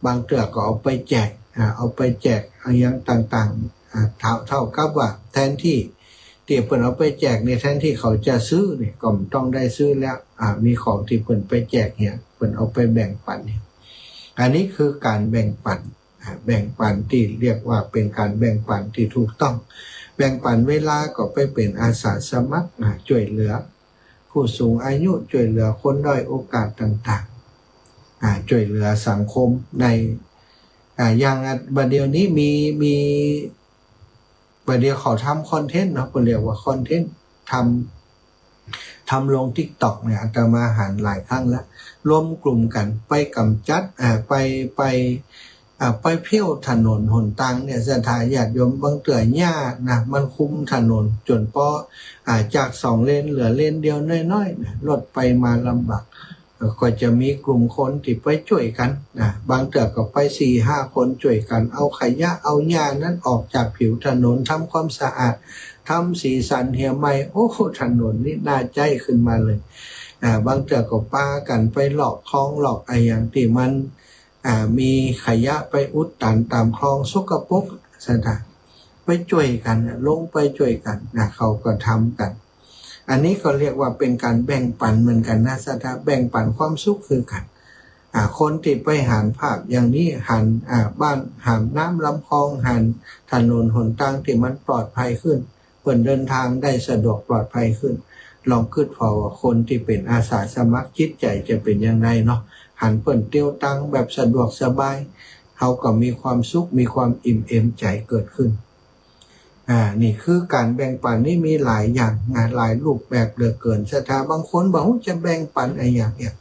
บางเตือก็เอาไปแจกอย่างต่างๆเท่ากับว่าแทนที่เปิ้นเอาไปแจกในแทนที่เขาจะซื้อเนี่ยก็ต้องได้ซื้อแล้วมีของที่เปิ้นไปแจกเนี่ย พิ่นเอาไปแบ่งปันเนี่ยอันนี้คือการแบ่งปันแบ่งปันที่เรียกว่าเป็นการแบ่งปันที่ถูกต้องแบ่งปันเวลาก็ไปเป็นอาสาสมัครช่วยเหลือผู้สูงอายุช่วยเหลือคนด้อยโอกาสต่างๆช่วยเหลือสังคมในอย่างบัดเดี๋ยวนี้มีบัดเดี๋ยวเขาทำคอนเทนต์เนาะเขาเรียกว่าคอนเทนต์ทำลง TikTok เนี่ยอาตมาหันหลายครั้งแล้วรวมกลุ่มกันไปกำจัดไปเพี้ยวถนนหนทางเนี่ยสถานญาติโยมบางเตือหญ้านะมันคุมถนนจนพอจาก2 เลนเหลือเลนเดียวน้อยๆนะรถไปมาลำบากก็จะมีกลุ่มคนที่ไปช่วยกันนะบางเตือก็ไป 4-5 คนช่วยกันเอาขยะเอาหญ้านั้นออกจากผิวถนนทำความสะอาดทำสีสันเหี่ยใหม่โอ้ถนนนี่น่าใจขึ้นมาเลยบางเตือก็ปากันไปหลอกคลองหลอกอะไรอย่างที่มันมีขยะไปอุดตันตามคลองสกปรกสถานไปช่วยกันลงไปช่วยกันเขาก็ทำกันอันนี้ก็เรียกว่าเป็นการแบ่งปันเหมือนกันนะสถานแบ่งปันความสุขคือกันคนที่ไปหารภาพอย่างนี้หันบ้านหามน้ำลำคลองหันถนนหนทางที่มันปลอดภัยขึ้นเปิดเดินทางได้สะดวกปลอดภัยขึ้นลองคิดพอว่าคนที่เป็นอาสาสมัครจิตใจจะเป็นยังไงเนาะหันเปิ่นเตียวตังแบบสะดวกสบายเขาก็มีความสุขมีความอิ่มเอมใจเกิดขึ้นนี่คือการแบ่งปันนี่มีหลายอย่างหลายรูปแบบเหลือเกินสถาบางคนบอกว่าจะแบ่งปันอะไรอย่างเนี่ย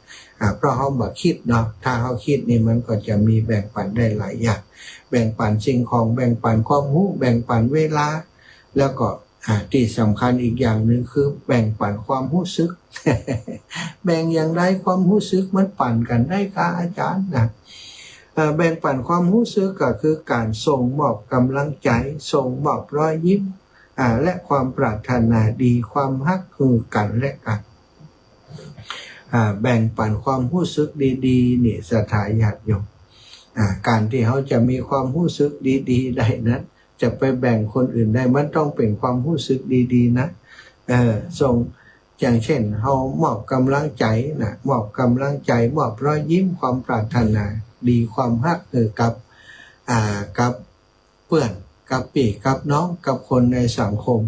เพราะเขาบอกคิดเนาะถ้าเขาคิดนี่มันก็จะมีแบ่งปันได้หลายอย่างแบ่งปันสิ่งของแบ่งปันความรู้แบ่งปันเวลาแล้วก็ที่สำคัญอีกอย่างหนึ่งคือแบ่งปันความรู้สึก แบ่งอย่างไรความรู้สึกมันปั่นกันได้ค่ะอาจารย์นะแบ่งปันความรู้สึกก็คือการส่งมอบกำลังใจส่งมอบรอยยิ้มและความปรารถนาดีความฮักคือกันและกันแบ่งปันความรู้สึกดีๆนี่สถานญาติโยมการที่เขาจะมีความรู้สึกดีๆได้นั้นจะไปแบ่งคนอื่นได้มันต้องเป็นความรู้สึกดีๆนะส่งอย่างเช่นเขามอบกำลังใจนะมอบกำลังใจมอบรอยยิ้มความปรารถนาดีความฮักกับเพื่อนกับพี่กับน้องกับคนในสังคม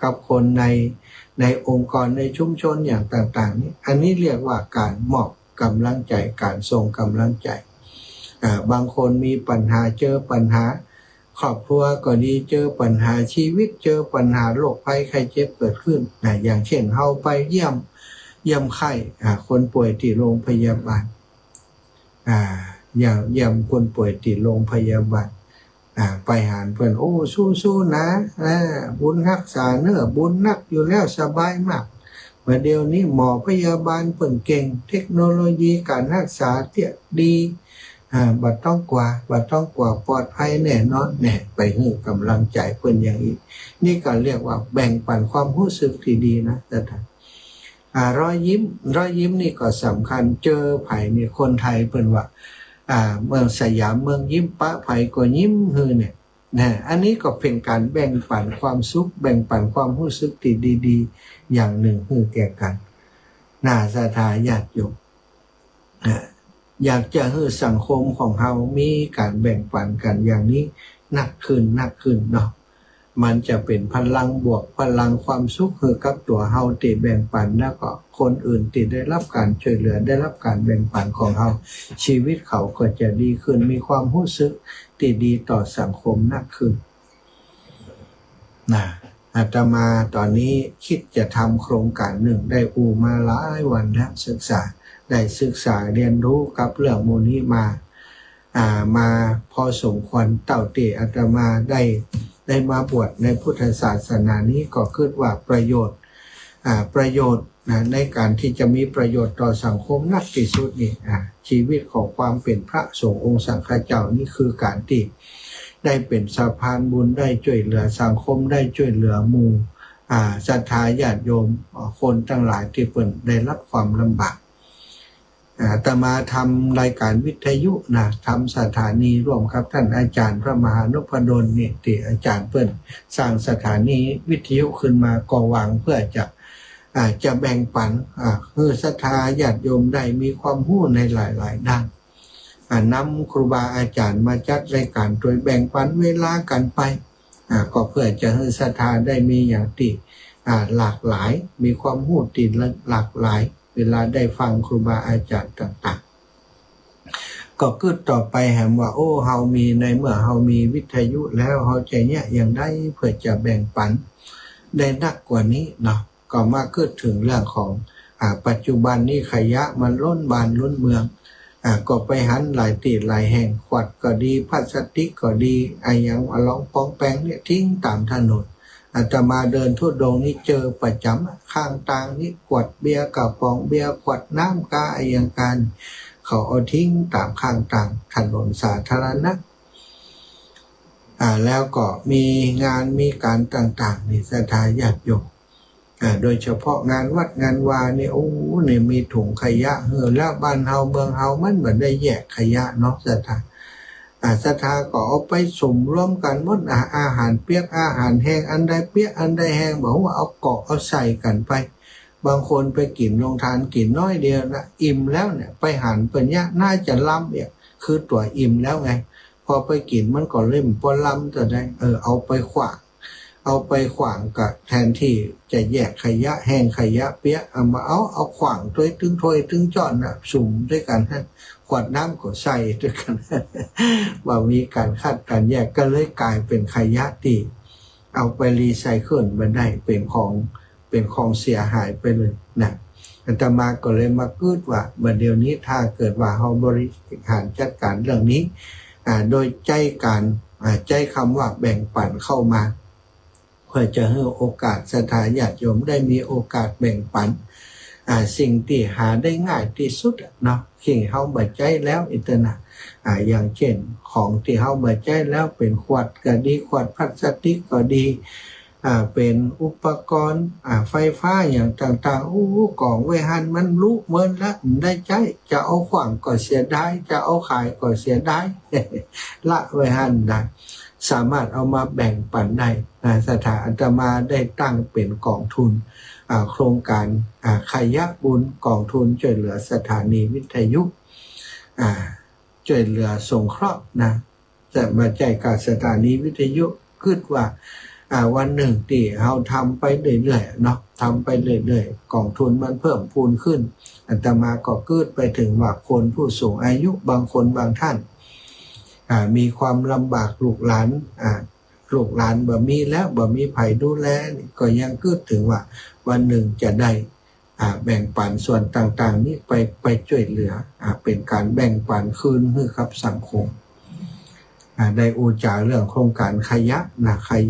กับคนในองค์กรในชุมชนอย่างต่างๆนี่อันนี้เรียกว่าการมอบกำลังใจการส่งกำลังใจบางคนมีปัญหาเจอปัญหาครอบครัวก็ดีเจอปัญหาชีวิตเจอปัญหาโรคภัยไข้เจ็บเกิดขึ้นอย่างเช่นเฮาไปเยี่ยมไข้คนป่วยที่โรงพยาบาลอย่างเยี่ยมคนป่วยที่โรงพยาบาลไปหาเพื่อนโอ้สู้ๆนะบุญรักษาเนื้อบุญนักอยู่แล้วสบายมากเมื่อเดี๋ยวนี้หมอพยาบาลเปิ่นเก่งเทคโนโลยีการรักษาเตี้ยดีบัดต้องกว่าปลอดภัยแน่นอนไปให้กำลังใจเพิ่นอย่างนี้นี่ก็เรียกว่าแบ่งปันความรู้สึกที่ดีนะแต่รอยยิ้มนี่ก็สำคัญเจอไผนี่คนไทยเพิ่นว่าเมืองสยามเมืองยิ้มปะไผก็ยิ้มฮือเนี่ยอันนี้ก็เป็นการแบ่งปันความสุขแบ่งปันความรู้สึกที่ดีๆอย่างหนึ่งฮือแก่กันศรัทธาญาติโยมอยากจะให้สังคมของเรามีการแบ่งปันกันอย่างนี้หนักขึ้นเนาะมันจะเป็นพลังบวกพลังความสุขให้กับตัวเราที่แบ่งปันแล้วก็คนอื่นที่ได้รับการช่วยเหลือได้รับการแบ่งปันของเราชีวิตเขาก็จะดีขึ้นมีความรู้สึกที่ดีต่อสังคมนักขึ้นอาตมาตอนนี้คิดจะทำโครงการหนึ่งได้มาหลายวันแล้วได้ศึกษาเรียนรู้กับเรื่องโมนี้มาพอสมควรเต่าเตอาตมาได้มาบวชในพุทธศาสนานี้ก็คิดว่าประโยชน์ในการที่จะมีประโยชน์ต่อสังคมนักที่สุดนี่ชีวิตของความเป็นพระสงฆ์องค์สังฆเจ้านี่คือการที่ได้เป็นสะพานบุญได้ช่วยเหลือสังคมได้ช่วยเหลือหมู่ศรัทธาญาติโยมคนทั้งหลายที่เพิ่นได้รับความลำบากอาตมาทำรายการวิทยุทำสถานีร่วมกับท่านอาจารย์พระมหานพดลเนี่ยที่อาจารย์เพิ่นสร้างสถานีวิทยุขึ้นมาก่อหวังเพื่อจะ จะแบ่งปันคือศรัทธาญาติโยมได้มีความรู้ในหลายๆด้านนำครูบาอาจารย์มาจัดรายการโดยแบ่งปันเวลากันไปก็เพื่อจะให้ศรัทธาได้มีอย่างที่หลากหลายมีความรู้ที่หลากหลายเวลาได้ฟังครูบาอาจารย์ต่างๆก็คือต่อไปแหมว่าโอ้เฮามีในเมื่อเฮามีวิทยุแล้วเฮาจะเนี่ยอย่างได้เพื่อจะแบ่งปันได้นักกว่านี้เนาะก็มาคิดถึงเรื่องของปัจจุบันนี้ขยะมันล้นบ้านล้นเมืองก็ไปหันหลายตีหลายแห่งขวดก็ดีพลาสติกก็ดีอย่างลองปองแปงเนี่ยทิ้งตามถนนอาตมาเดินทุดงนี่เจอประจำข้างทางนี่ขวดเบียร์กระป๋องเบียร์ขวดน้ำกาอย่างกันเขาเอาทิ้งตามข้างทางถนนสาธารณะแล้วก็มีงานมีการต่างๆนี่ศรัทธาญาติโยมโดยเฉพาะงานวัดงานวาเนี่ยโอ้เนี่ยมีถุงขยะแล้วบ้านเฮาเมืองเฮามันเหมือนได้แยกขยะเนาะศรัทธาศรัทธาก็เอาไปสุ่มร่วมกันหมดอาหารเปียกอาหารแห้งอันใดเปียกอันใดแห้งบอกว่าเอาเกาะเอาใส่กันไปบางคนไปกินโรงทานกินน้อยเดียวนะอิ่มแล้วเนี่ยไปหันเป็นยะน่าจะล้ำเนี่ยคือตัวอิ่มแล้วไงพอไปกินมันก็เริ่มปนล้ำจะได้เอาไปขวางกับแทนที่จะแยกขยะแห้งขยะเปียกเอาขวางด้วยตึงถ้วยตึงจอนนะสุ่มด้วยกันขวดน้ำก็ใส่ด้วยกันว่ามีการคัดการแยกก็เลยกลายเป็นขยะที่เอาไปรีไซเคิลมาได้เป็นของเสียหายไปเลยนะอาตมาก็เลยมาพูดว่าเมื่อเดี๋ยวนี้ถ้าเกิดว่าเราบริหารจัดการเรื่องนี้โดยใจคำว่าแบ่งปันเข้ามาเพื่อจะให้โอกาสศรัทธาญาติโยมได้มีโอกาสแบ่งปันสิ่งที่หาได้ง่ายที่สุดเนาะสิ่งเฮาบ่ใจแล้วอิตนะอย่างเช่นของที่เฮาบ่ใจแล้วเป็นขวดก็ดีขวดพลาสติกก็ดีเป็นอุปกรณ์ไฟฟ้าอย่างต่างๆกล่องไว้หันมันรู้เมินแล้วได้ใจจะเอาขวางก็เสียดายจะเอาขายก็เสียดาย ละไว้หันได้สามารถเอามาแบ่งปันได้สถานอาตมาได้ตั้งเป็นกองทุนโครงการขยะบุญกองทุนช่วยเหลือสถานีวิทยุช่วยเหลือสงเคราะห์นะจะมาใจกับสถานีวิทยุคิดว่าวันหนึ่งที่เราทำไปเรื่อยๆเนาะทำไปเรื่อยๆกองทุนมันเพิ่มพูนขึ้นอาตมาก็คิดไปถึงว่าคนผู้สูงอายุบางคนบางท่านมีความลำบากลูกหลานบ่มีแล้วบ่มีไผดูแลก็ยังคิดถึงว่าวันหนึ่งจะได้แบ่งปันส่วนต่างๆนี้ไปช่วยเหลือเป็นการแบ่งปันคืนให้กับสังคมได้อูจาเรื่องโครงการข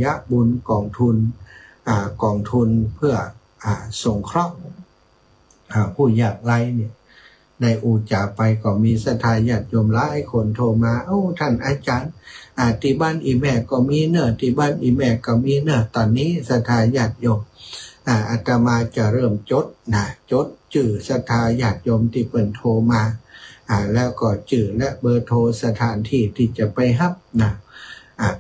ยะบุญกองทุนเพื่อสงเคราะห์ผู้ยากไร้เนี่ยได้อูจาไปก็มีศรัทธาญาติโยมหลายคนโทรมาท่านอาจารย์ที่บ้านอีแม่ก็มีเนอะที่บ้านอีแม่ก็มีเนอะตอนนี้ศรัทธาญาติโยมอาตมาจะเริ่มจดชื่อศรัทธาญาติโยมที่เปิ่นโทรมาแล้วก็ชื่อและเบอร์โทรสถานที่ที่จะไปรับนะ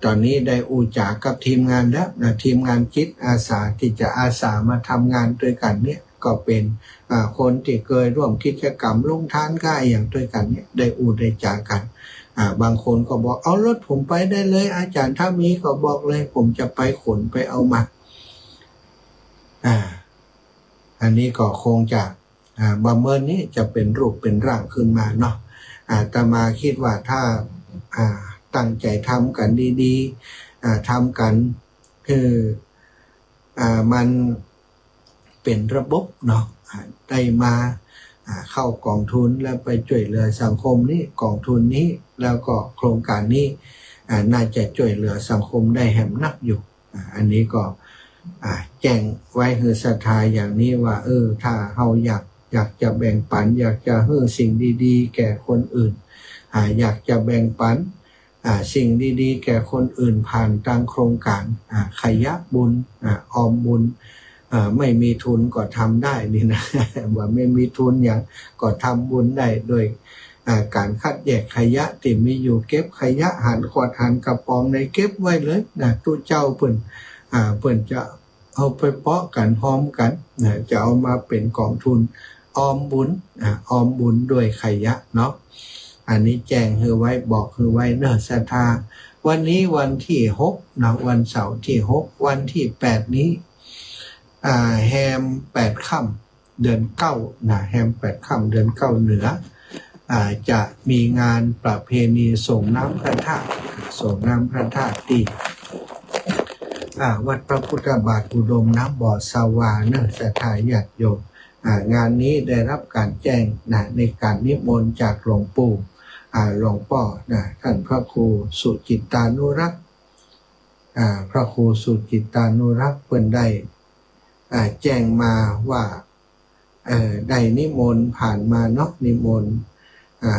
ตอนนี้ได้อูจากับทีมงานแล้วนะทีมงานจิตอาสาที่จะอาสามาทำงานด้วยกันเนี่ยก็เป็นคนที่เคยร่วมกิจกรรมลงทานก็อย่างด้วยกันเนี่ยได้อูได้จากันบางคนก็บอกเอารถผมไปได้เลยอาจารย์ถ้ามีก็บอกเลยผมจะไปขนไปเอามาอันนี้ก็คงจะบำเมินนี้จะเป็นรูปเป็นร่างขึ้นมาเนาะอาตมาคิดว่าถ้าตั้งใจทำกันดีๆทำกันคือมันเป็นระบบเนาะได้มาเข้ากองทุนแล้วไปช่วยเหลือสังคมนี้กองทุนนี้แล้วก็โครงการนี้น่าจะช่วยเหลือสังคมได้แหมนักอยู่อันนี้ก็แจ้งไว้คือศรัทธาอย่างนี้ว่าถ้าเราอยากจะแบ่งปันอยากจะให้สิ่งดีๆแก่คนอื่นอยากจะแบ่งปันสิ่งดีๆแก่คนอื่นผ่านทางโครงการขยะบุญออมบุญไม่มีทุนก็ทำได้นี่นะว่าไม่มีทุนอย่างก็ทำบุญได้โดยการคัดแยกขยะที่มีอยู่เก็บขยะหันขวดหันกระป๋องในเก็บไว้เลยนะตู้เจ้าเพิ่นจะ เอาไปเพาะกันพร้อมกันนะจะเอามาเป็นกองทุนออมบุญออมบุญด้วยขยะเนาะอันนี้แจ้งคือไว้บอกคือไว้เนอะศรัทธาวันนี้วันที่6นะวันเสาร์ที่6วันที่8นี้แฮม8ค่ำเดือน9นะแฮม8ค่ำเดือน9เหนือจะมีงานประเพณีส่งน้ำพระธาตุส่งน้ำพระธาตุที่วัดพระพุทธบาทอุดมน้ำบ่อสาวาเนอะศรัทธาญาติโยมงานนี้ได้รับการแจ้งนะในการนิมนต์จากหลวงปู่หลวงพ่อนะท่านพระครูสุจิตตานุรักษ์พระครูสุจิตตานุรักษ์เพิ่นได้แจ้งมาว่าได้นิมนต์ผ่านมาเนาะนิมนต์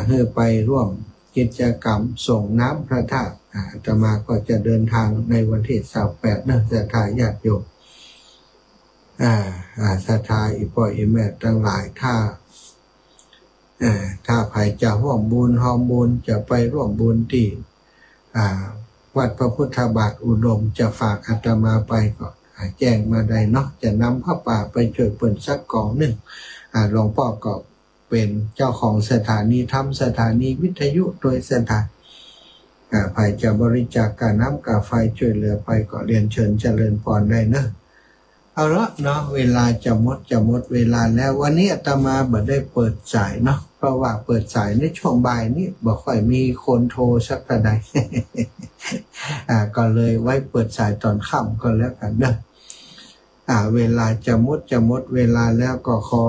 เพื่อไปร่วมกิจกรรมส่งน้ำพระธาตุอาตมาก็จะเดินทางในวันที่28เนอะศรัทธาญาติโยมศรัทธาอีพ่ออีแม่ทั้งหลายถ้าใครจะร่วมบุญจะไปร่วมบุญที่วัดพระพุทธบาทอุดมจะฝากอาตมาไปก็แจ้งมาได้เนาะจะนำผ้าป่าไปช่วยเปิ่นสักกองหนึ่งหลวงพ่อก็เป็นเจ้าของสถานีธรรมสถานีวิทยุโดยสถานใครจะบริจาคการน้ำกาไฟช่วยเหลือไปก็เรียนเชิญเจริญพรได้นะเอาละเนาะเวลาจะหมดเวลาแล้ววันนี้อาตมาบ่ได้เปิดสายเนาะเพราะว่าเปิดสายในช่วงบ่ายนี้บ่ค่อยมีคนโทรสักเท่าใด ก็เลยไว้เปิดสายตอนค่ำก็แล้วกันเนาะเวลาจะหมดเวลาแล้วก็ขอ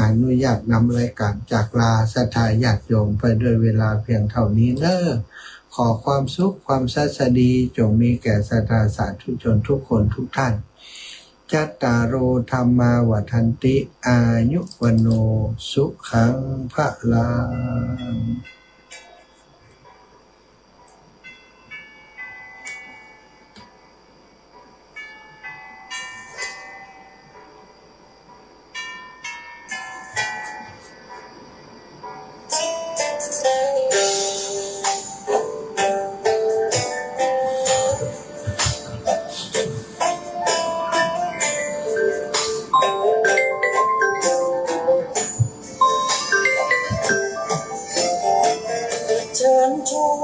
อนุญาตนำรายการจากลาศรัทธาญาติโยมไปด้วยเวลาเพียงเท่านี้เนอะขอความสุขความสัสดีจงมีแก่ศรัทธาสาธุชนทุกคนทุกท่านจัตตารโอธรรมาวัฏันติอายุวโนสุขังพลัง